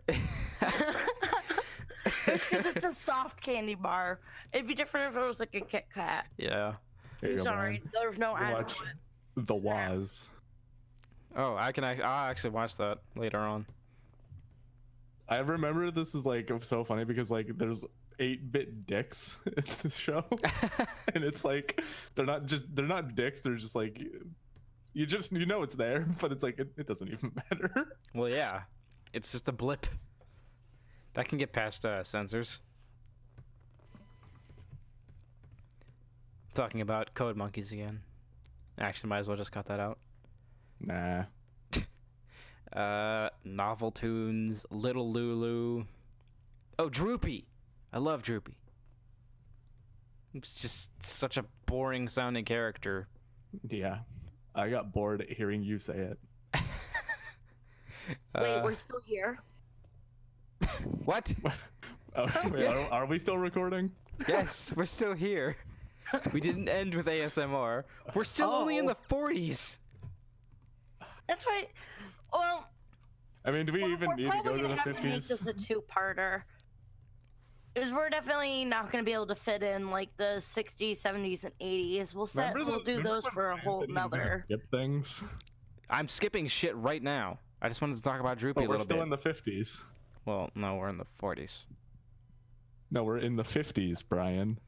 It's because it's a soft candy bar. It'd be different if it was like a Kit Kat. Yeah. Here you go, Sorry, Brian. there's no Watch The Waz. Oh, I'll actually watch that later on. I remember this is like so funny because like there's 8-bit dicks in the show, and it's like they're not dicks. They're just like you know it's there, but it's like it doesn't even matter. Well, yeah, it's just a blip. That can get past censors. Talking about code monkeys again. Actually, might as well just cut that out. Nah. Novel tunes, Little Lulu. Oh, Droopy. I love Droopy. It's just such a boring sounding character. Yeah. I got bored hearing you say it. Wait, we're still here? What? Oh, wait, are we still recording? Yes, we're still here. We didn't end with ASMR. We're still only in the 40s. That's right. Well, I mean, do we even need to go to the 50s? We're probably gonna have to make this a two-parter. Because we're definitely not going to be able to fit in like the 60s, 70s, and 80s. We'll do those for a whole nother. Skip things. I'm skipping shit right now. I just wanted to talk about Droopy a little bit. We're still in the 50s. Well, no, we're in the 40s. No, we're in the 50s, Brian.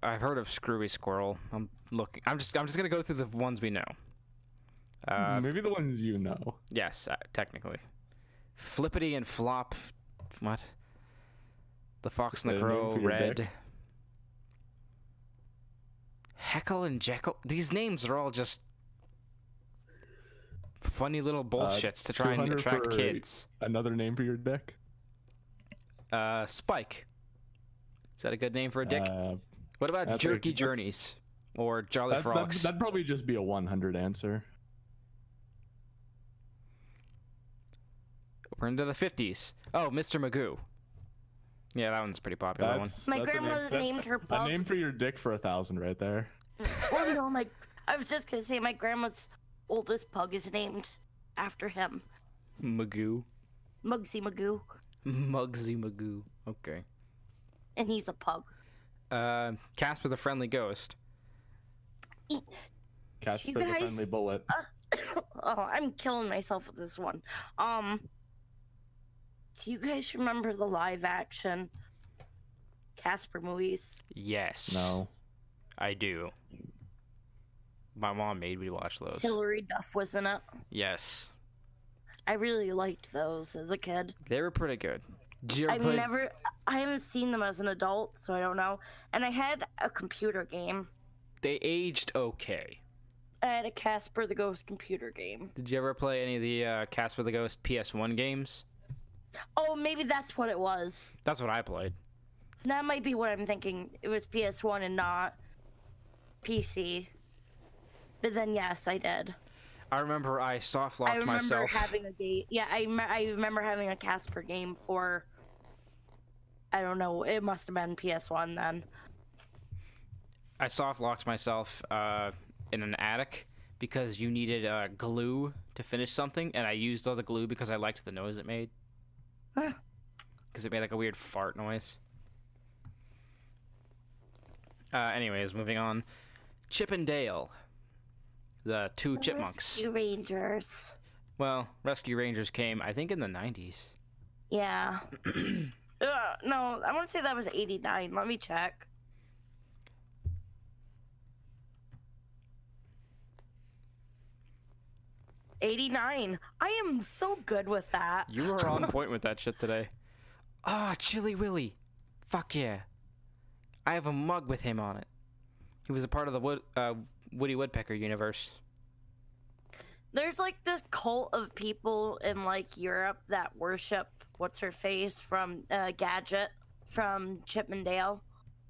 I've heard of Screwy Squirrel. I'm just gonna go through the ones we know. Maybe the ones you know. Yes, technically. Flippity and Flop. What? The Fox and the Crow. Red. Heckle and Jekyll. These names are all just funny little bullshits to try and attract kids. Another name for your dick? Spike. Is that a good name for a dick? What about Jerky Journeys or Jolly Frogs? That'd probably just be a 100 answer. We're into the 50s. Oh, Mr. Magoo. Yeah, that one's a pretty popular one. My grandmother named her pug. A name for your dick for 1,000 right there. Well, no, I was just gonna say my grandma's oldest pug is named after him. Magoo. Mugsy Magoo. Mugsy Magoo. Okay. And he's a pug. Casper the Friendly Ghost. Casper You the guys- Friendly Bullet. Oh, I'm killing myself with this one. Do you guys remember the live action Casper movies? Yes. No. I do. My mom made me watch those. Hilary Duff was in it. Yes. I really liked those as a kid. They were pretty good. Did you ever play... I haven't seen them as an adult, so I don't know. And I had a computer game. They aged okay. I had a Casper the Ghost computer game. Did you ever play any of the Casper the Ghost PS1 games? Oh, maybe that's what it was. That's what I played. That might be what I'm thinking. It was PS1 and not PC. But then, yes, I did. I remember I soft-locked I remember myself. having a game. Yeah, I remember having a Casper game for... I don't know. It must have been PS1 then. I soft-locked myself in an attic because you needed glue to finish something, and I used all the glue because I liked the noise it made. Because it made like a weird fart noise. Anyways, moving on. Chip and Dale. The two chipmunks. Rescue Rangers. Well, Rescue Rangers came, I think, in the 90s. Yeah. No, I want to say that was 89. Let me check. '89. I am so good with that. You were on point with that shit today. Ah, Chili Willy. Fuck yeah. I have a mug with him on it. He was a part of the Woody Woodpecker universe. There's like this cult of people in like Europe that worship what's her face from Gadget from Chip and Dale.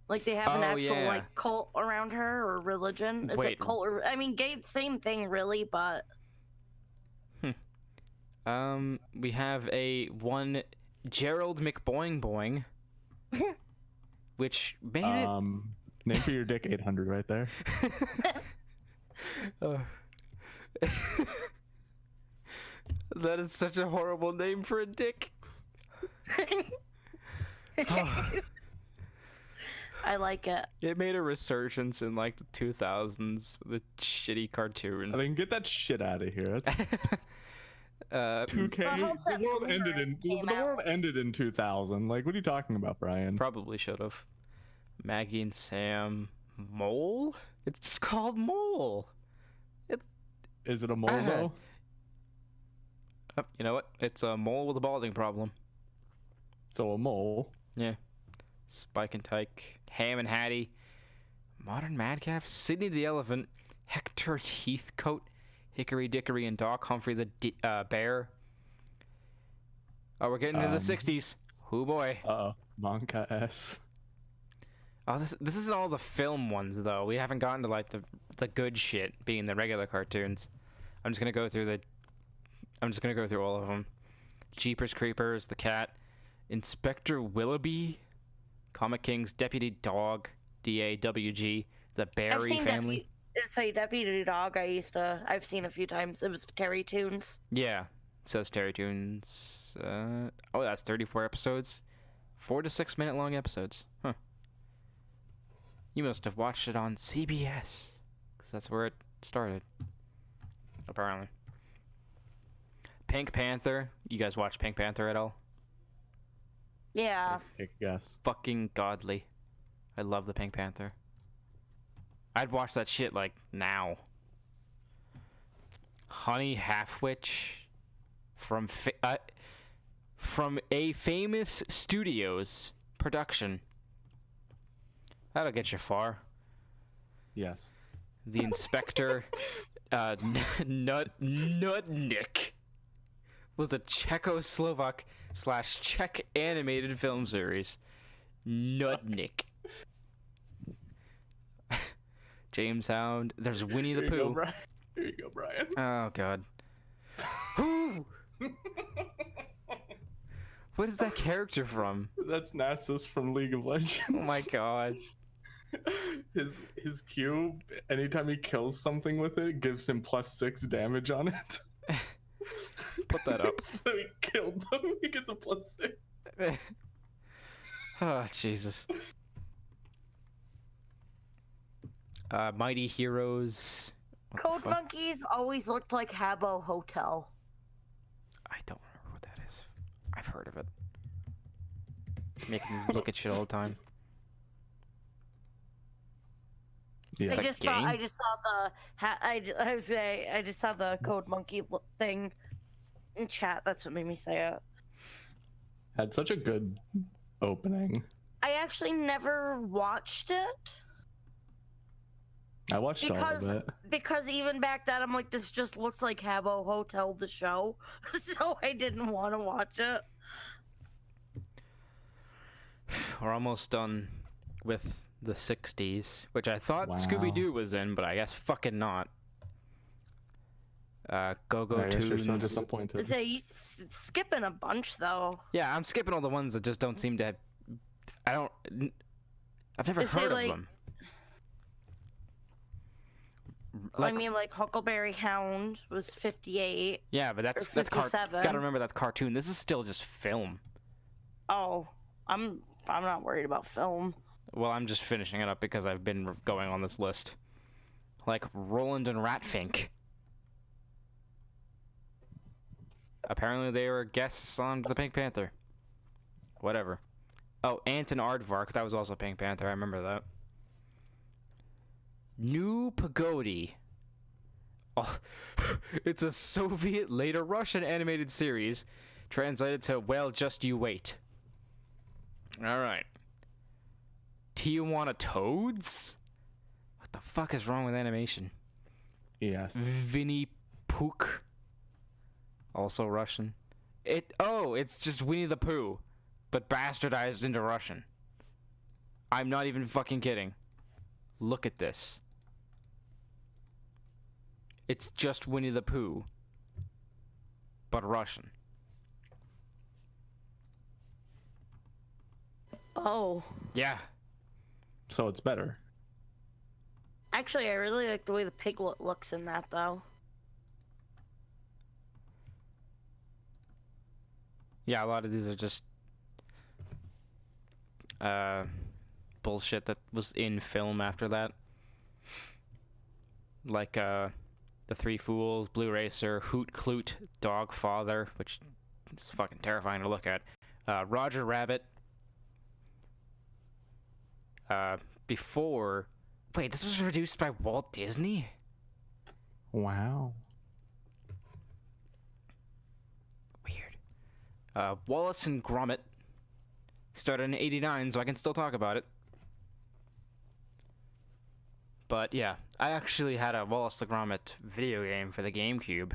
Like they have an actual yeah. like cult around her or religion. Is Wait. it cult or I mean same thing really, but We have one Gerald McBoing Boing, which made it. Name for your dick 800 right there. That is such a horrible name for a dick. I like it. It made a resurgence in like the 2000s with a shitty cartoon. I mean, get that shit out of here. That's 2K. The whole set The world Boomerang came ended in 2000. Like, what are you talking about, Brian? Probably should have. Maggie and Sam. Mole? It's just called Mole. Is it a mole though? Oh, you know what? It's a mole with a balding problem. So a mole. Yeah. Spike and Tyke. Ham and Hattie. Modern Madcap. Sidney the Elephant. Hector Heathcote. Hickory Dickory and Doc Humphrey the Bear. Oh, we're getting into the 60s. Oh boy. Uh-oh. Monka S. Oh, this is all the film ones though. We haven't gotten to like the good shit being the regular cartoons. I'm just gonna go through all of them. Jeepers Creepers, the Cat, Inspector Willoughby, Comic King's Deputy Dog, DAWG, the Barry Family. It's a Deputy Dog. I've seen a few times. It was Terry Toons. Yeah, it says Terry Toons. Oh, that's 34 episodes, 4 to 6 minute long episodes. Huh. You must have watched it on CBS, because that's where it started. Apparently. Pink Panther. You guys watch Pink Panther at all? Yeah. Take a guess. Fucking godly. I love the Pink Panther. I'd watch that shit like now. Honey Halfwitch from a famous studios production. That'll get you far. Yes. The Inspector Nutnik was a Czechoslovak/Czech animated film series. Nutnik. James Hound. There's Winnie the Pooh. Here you go, Brian. Oh god. What is that character from? That's Nasus from League of Legends. Oh my god. His cube, anytime he kills something with it, gives him +6 damage on it. Put that up. So he killed them. He gets a +6. Oh, Jesus. Mighty Heroes. What the Code fuck? Monkeys always looked like Habbo Hotel. I don't remember what that is. I've heard of it. Making me look at shit all the time. Yeah. I That just game? I just saw the I just saw the Code Monkey thing in chat. That's what made me say it. Had such a good opening. I actually never watched it I watched all of it. because even back then I'm like, this just looks like Habbo Hotel, the show, so I didn't want to watch it. We're almost done with the 60s, which I thought Wow. Scooby-Doo was in, but I guess fucking not. Go-Go I guess you're so Tunes. disappointed. So you skipping a bunch though. Yeah, I'm skipping all the ones that just don't seem to have... I've never Is it heard of like- them. I mean, like Huckleberry Hound was 58. Yeah, but that's 57. gotta remember that's cartoon. This is still just film. Oh, I'm not worried about film. Well, I'm just finishing it up because I've been going on this list. Like Roland and Ratfink. Apparently they were guests on the Pink Panther. Whatever. Oh, Ant and Aardvark. That was also Pink Panther. I remember that. New Pagodi. Oh, it's a Soviet, later Russian animated series translated to, well, just you wait. Alright. Tijuana Toads? What the fuck is wrong with animation? Yes. Vinny Pook. Also Russian. It's just Winnie the Pooh, but bastardized into Russian. I'm not even fucking kidding. Look at this. It's just Winnie the Pooh, but Russian. Oh, Yeah. So it's better. actually, I really like the way the piglet looks in that though. Yeah, a lot of these are just bullshit that was in film after that. Like The Three Fools, Blue Racer, Hoot Kloot, Dog Father, which is fucking terrifying to look at. Roger Rabbit. Before... Wait, this was produced by Walt Disney? Wow. Weird. Wallace and Gromit. Started in '89, so I can still talk about it. But yeah, I actually had a Wallace the Gromit video game for the GameCube.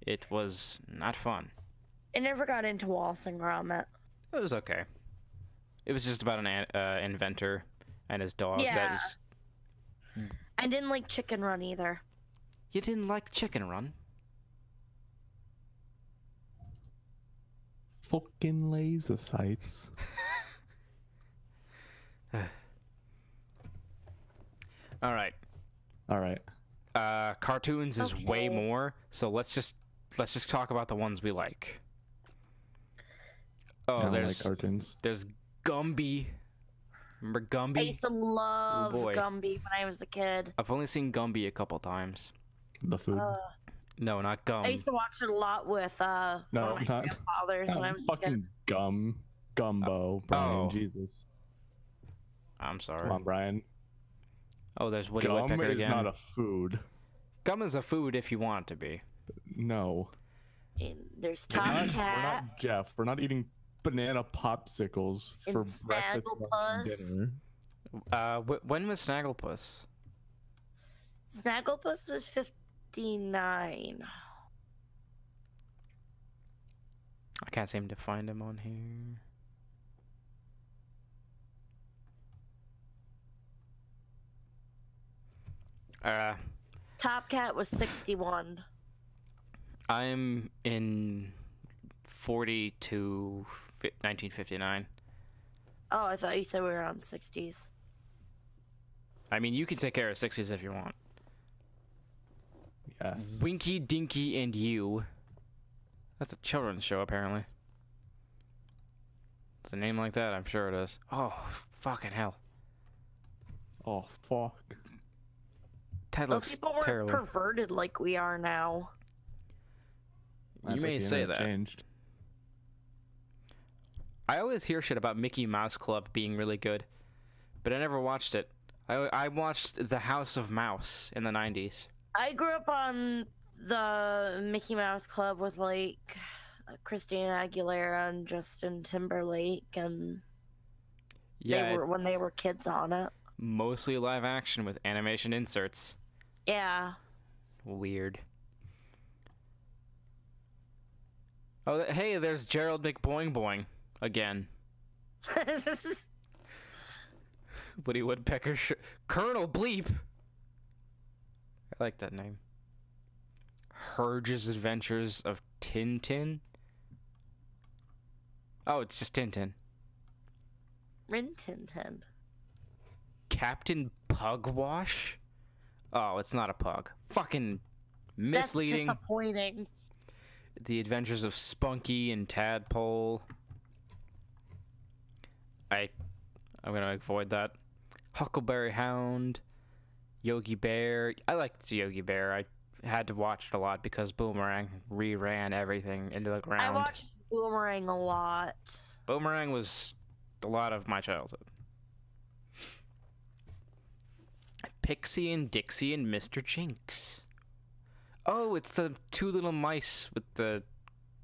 It was not fun. I never got into Wallace and Gromit. It was okay. It was just about an inventor and his dog. That Yeah. was... I didn't like Chicken Run either. You didn't like Chicken Run? Fucking laser sights. All right. All right. Cartoons is way Okay. more, so let's just talk about the ones we like. I Oh, don't like there's cartoons. Gumby. Remember I Gumby? used to love boy. Gumby when I was a kid. I've only seen Gumby a couple times. The food. No, not Gum. I used to watch it a lot with one No, of my not- grandfathers when I was a fucking kid. gumbo, Brian. oh. Jesus. I'm sorry. Come on, Brian. Oh, there's Woody Gum Woodpecker is again. not a food. Gum is a food if you want it to be. No. And there's We're Tom not, we're Cat. not Jeff. We're not eating banana popsicles And for breakfast, lunch, and Snagglepuss. dinner. When was Snagglepuss? Snagglepuss was 59. I can't seem to find him on here. Top Cat was 61. I'm in 40 to 1959. Oh, I thought you said we were on 60s. I mean, you can take care of 60s if you want. Yes. Winky, Dinky, and You. That's a children's show, apparently. It's a name like that, I'm sure it is. Oh, fucking hell. Oh fuck. That Well, looks people weren't terrible. perverted like we are now. That's You like may the say internet that. changed. I always hear shit about Mickey Mouse Club being really good, but I never watched it. I watched The House of Mouse in the 90s. I grew up on the Mickey Mouse Club with like Christina Aguilera and Justin Timberlake, and Yeah, they were when they were kids on it. mostly live action with animation inserts. Yeah. Weird. Oh, hey, there's Gerald McBoing Boing again. Woody Woodpecker, Colonel Bleep. I like that name. Herge's Adventures of Tintin. Oh, it's just Tintin. Rin Tin Tin. Captain Pugwash? Oh, it's not a pug. Fucking That's misleading. disappointing. The Adventures of Spunky and Tadpole. I'm gonna avoid that. Huckleberry Hound. Yogi Bear. I liked Yogi Bear. I had to watch it a lot because Boomerang reran everything into the ground. I watched Boomerang a lot. Boomerang was a lot of my childhood. Pixie and Dixie and Mr. Jinx. Oh, it's the two little mice with the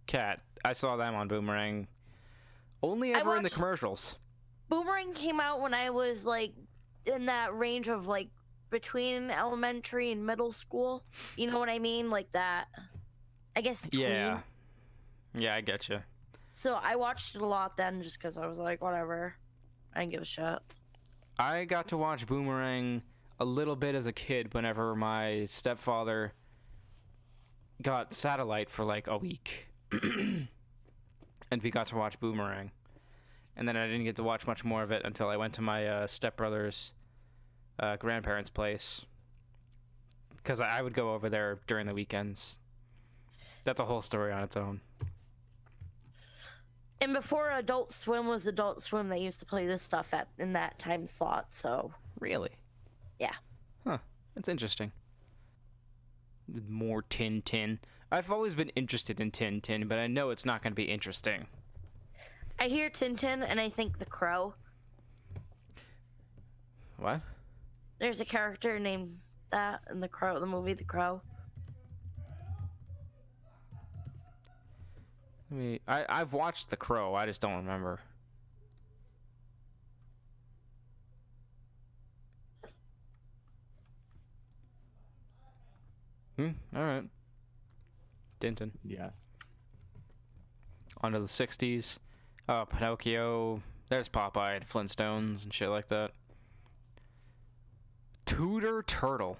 cat. I saw them on Boomerang. Only ever in the watched- commercials. Boomerang came out when I was like in that range of like between elementary and middle school. You know what I mean? Like that. I guess tween. Yeah. Yeah, I get you. So I watched it a lot then just because I was like, whatever. I didn't give a shit. I got to watch Boomerang a little bit as a kid whenever my stepfather got satellite for like a week. And we got to watch Boomerang. And then I didn't get to watch much more of it until I went to my stepbrother's grandparents' place. Because I would go over there during the weekends. That's a whole story on its own. And before Adult Swim was Adult Swim, they used to play this stuff in that time slot. So Really? yeah. Huh. That's interesting. More Tintin. I've always been interested in Tintin, but I know it's not going to be interesting. I hear Tintin and I think The Crow. What? There's a character named that in The Crow, the movie The Crow. I've watched The Crow, I just don't remember. Alright. Tintin. Yes. Onto the 60s. Oh, Pinocchio. There's Popeye and Flintstones and shit like that. Tudor Turtle.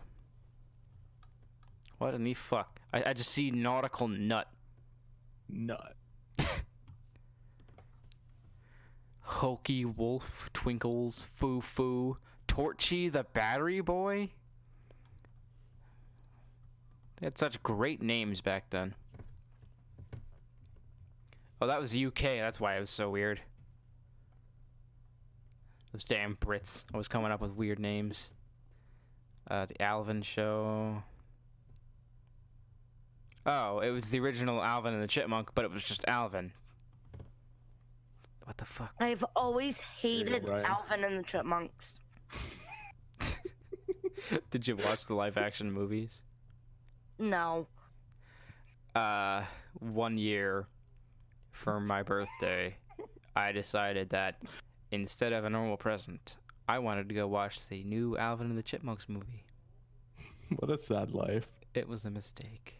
What in the fuck? I just see Nautical Nut. Nut. Hokey Wolf, Twinkles, Foo Foo, Torchy the Battery Boy. They had such great names back then. Oh, that was UK. That's why it was so weird. Those damn Brits always coming up with weird names. The Alvin Show. Oh, it was the original Alvin and the Chipmunk, but it was just Alvin. What the fuck? I've always hated Brian. Alvin and the Chipmunks. Did you watch the live action movies? No. 1 year for my birthday, I decided that instead of a normal present, I wanted to go watch the new Alvin and the Chipmunks movie. What a sad life. It was a mistake.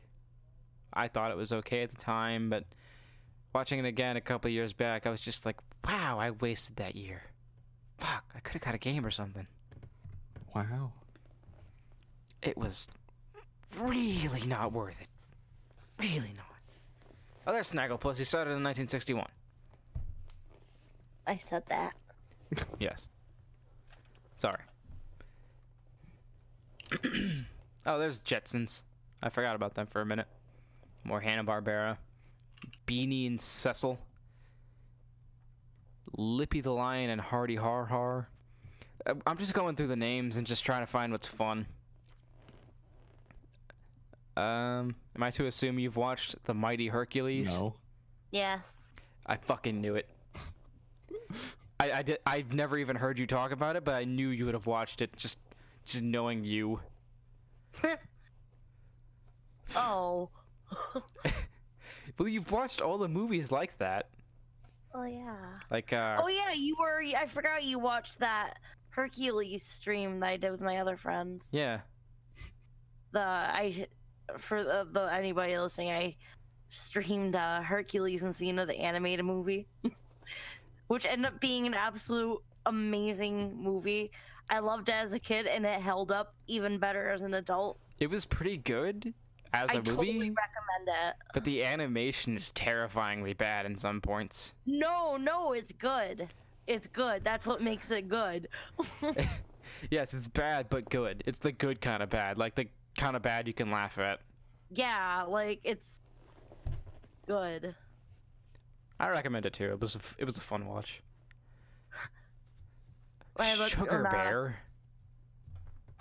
I thought it was okay at the time, but watching it again a couple of years back, I was just like, wow, I wasted that year. Fuck, I could have got a game or something. Wow. It was really not worth it. Really not. Oh, there's Snagglepuss. He started in 1961. I said that. Yes. Sorry. Oh, there's Jetsons. I forgot about them for a minute. More Hanna-Barbera. Beanie and Cecil, Lippy the Lion, and Hardy Har Har. I'm just going through the names and just trying to find what's fun. Am I to assume you've watched The Mighty Hercules? No. Yes. I fucking knew it. I did. I've never even heard you talk about it, but I knew you would have watched it. Just knowing you. Oh. Well, you've watched all the movies like that. Oh yeah. Like Oh yeah, you were. I forgot you watched that Hercules stream that I did with my other friends. yeah. For the anybody listening, I streamed Hercules and Xena, the animated movie, which ended up being an absolute amazing movie. I loved it as a kid, and it held up even better as an adult. It was pretty good as a movie. I totally recommend it. But the animation is terrifyingly bad in some points. No, it's good. It's good. That's what makes it good. Yes, it's bad, but good. It's the good kind of bad. Like the kind of bad you can laugh at. Yeah, like it's good. I recommend it too. It was a fun watch. Sugar Bear.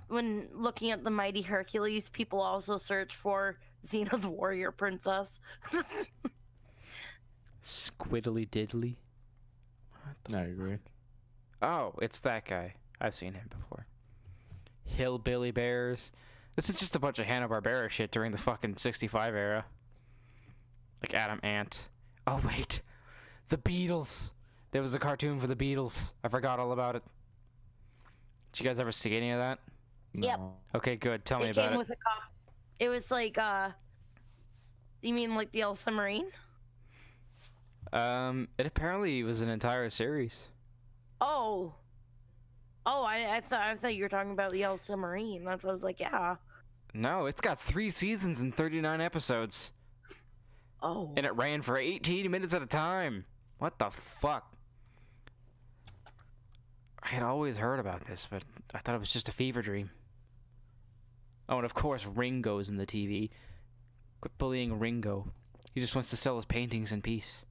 When looking at the Mighty Hercules, people also search for Xena the Warrior Princess. Squiddly Diddly. I agree. Oh, it's that guy. I've seen him before. Hillbilly Bears. This is just a bunch of Hanna-Barbera shit during the fucking 65 era. Like Adam Ant. Oh, wait. The Beatles. There was a cartoon for the Beatles. I forgot all about it. Did you guys ever see any of that? Yep. No. Okay, good. Tell me It about came it. with a cop. It was like, you mean like the Yellow Submarine? It apparently was an entire series. Oh. Oh, I thought you were talking about the Yellow Submarine. That's what I was like, yeah. No, it's got 3 seasons and 39 episodes. Oh. And it ran for 18 minutes at a time. What the fuck? I had always heard about this, but I thought it was just a fever dream. Oh, and of course Ringo's in the TV. Quit bullying Ringo. He just wants to sell his paintings in peace.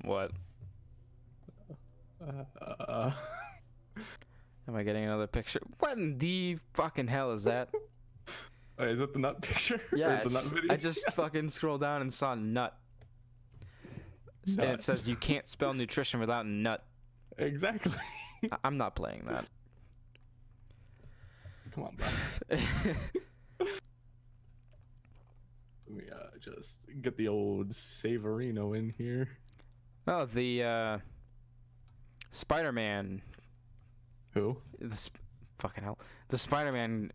What? Am I getting another picture? What in the fucking hell is that? Wait, is it the nut picture? Yeah, Or is it the nut video? I just fucking scrolled down and saw nut. And it Nut. says you can't spell nutrition without nut. Exactly. I'm not playing that. Come on, bro. Let me just get the old Savarino in here. Oh, the Spider-Man. Who? Fucking hell. The Spider-Man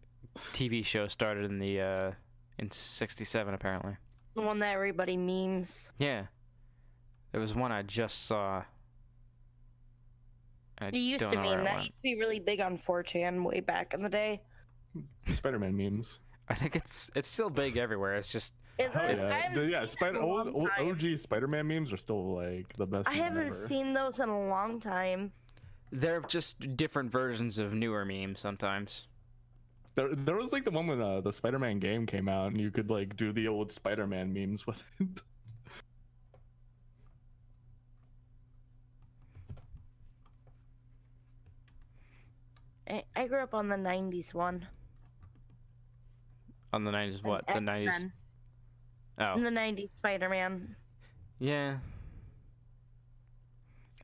TV show started in the in '67 apparently. The one that everybody memes. Yeah. There was one I just saw. I You used don't to know where meme. it That went. used to be really big on 4chan way back in the day. Spider-Man memes. I think it's still big everywhere. It's just Is Oh, it? I yeah, haven't yeah. seen it in a long time. OG Spider-Man memes are still like the best. I meme haven't ever. seen those in a long time. they're just different versions of newer memes sometimes. There was like the one when the Spider-Man game came out, and you could like do the old Spider-Man memes with it. I grew up on the 90s one. On the 90s, what? The And 90s. X-Men. Oh. In the 90s Spider-Man. Yeah.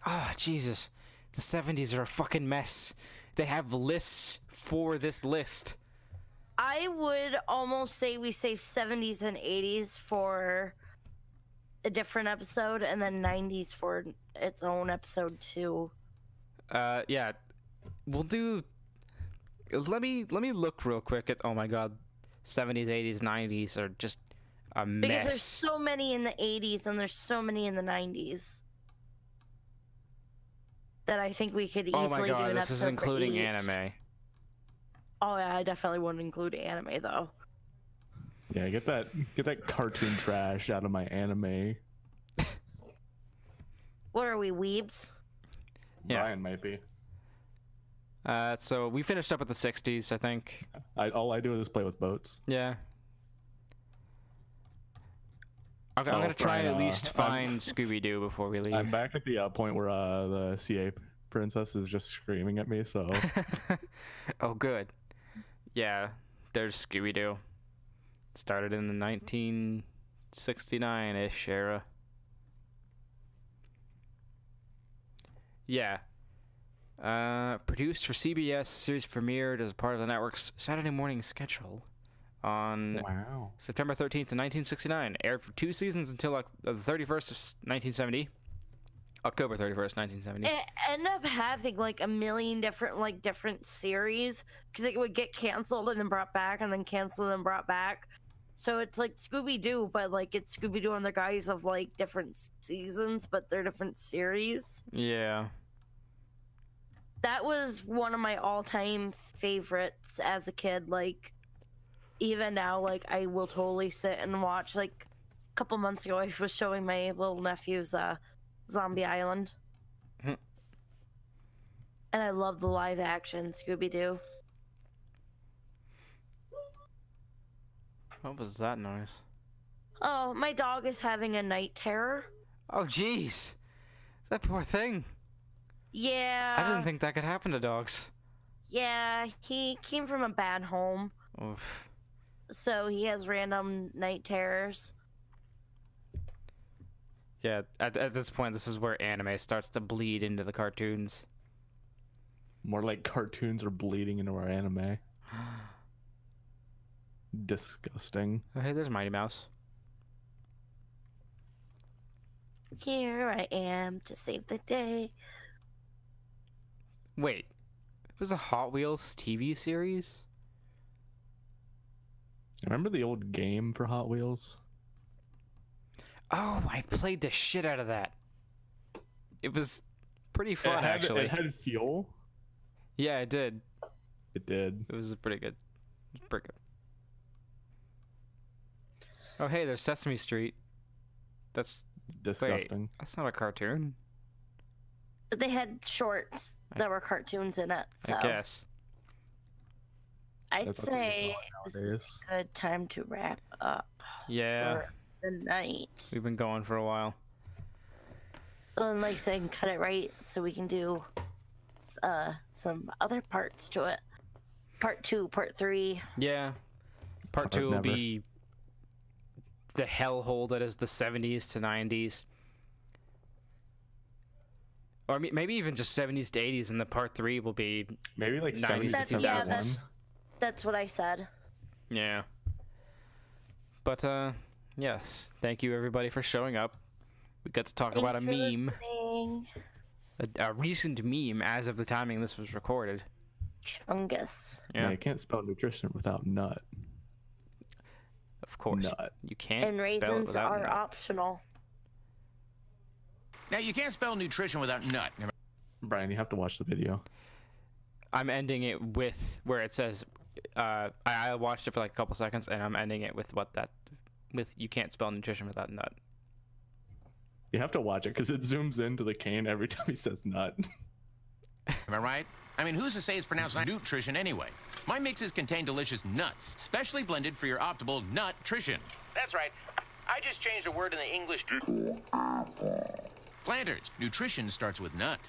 Ah, Jesus. The 70s are a fucking mess. They have lists for this list. I would almost say we say 70s and 80s for a different episode, and then 90s for its own episode too. Yeah. We'll do... Let me look real quick at... Oh my god. 70s, 80s, 90s are just a mess. Because there's so many in the 80s and there's so many in the 90s that I think we could easily Oh my do god, an this is episode for including each. anime. Oh yeah, I definitely wouldn't include anime though. Yeah, get that cartoon trash out of my anime. What are we, weebs? Yeah. Brian might be. So we finished up at the 60s, I think. All I do is play with boats. Yeah. I'm gonna try and at least find Scooby-Doo before we leave. I'm back at the point where the CA princess is just screaming at me, so... Oh, good. Yeah, there's Scooby-Doo. Started in the 1969-ish era. Yeah. Produced for CBS, series premiered as part of the network's Saturday morning schedule on September 13th, 1969. Aired for 2 seasons until the 31st of 1970. October 31st, 1970. It ended up having like a million different series because it would get canceled and then brought back and then canceled and brought back. So it's like Scooby-Doo, but like it's Scooby-Doo on the guise of like different seasons, but they're different series. Yeah. That was one of my all-time favorites as a kid. Like, even now, like, I will totally sit and watch. Like, a couple months ago, I was showing my little nephews Zombie Island. And I love the live-action Scooby-Doo. What was that noise? Oh, my dog is having a night terror. Oh, jeez. That poor thing. Yeah. I didn't think that could happen to dogs. Yeah, he came from a bad home. Oof. So he has random night terrors. Yeah, at this point, this is where anime starts to bleed into the cartoons. More like cartoons are bleeding into our anime. Disgusting. Oh, hey, there's Mighty Mouse. Here I am to save the day. Wait, it was a Hot Wheels TV series? Remember the old game for Hot Wheels? Oh, I played the shit out of that. It was pretty fun, actually. It had fuel. Yeah, it did. It did. It was pretty good. It was pretty good. Oh, hey, there's Sesame Street. That's Disgusting. Wait, that's not a cartoon. They had shorts that were cartoons in it, so I guess. I'd That's what say they this call it is a good time to wrap up Yeah, for the night. we've been going for a while. And like saying, cut it right so we can do some other parts to it. Part 2, part 3. Yeah. Part 2 will be the hellhole that is the 70s to 90s. Or maybe even just 70s to 80s, and the part 3 will be maybe like 90s 70s to to 2000s. That's what I said. Yeah. But, yes. Thank you, everybody, for showing up. We got to talk about a meme. A recent meme as of the timing this was recorded. Chungus. Yeah. No, you can't spell nutrition without nut. Of course. Nut. You can't And spell it raisins without are nut. optional. Now, you can't spell nutrition without nut. Brian, you have to watch the video. I'm ending it with where it says, I watched it for like a couple seconds, and I'm ending it with you can't spell nutrition without nut. You have to watch it because it zooms into the cane every time he says nut. Am I right? I mean, who's to say it's pronounced nutrition anyway? My mixes contain delicious nuts, specially blended for your optimal nut-trition. That's right. I just changed a word in the English. Planters, nutrition starts with nut.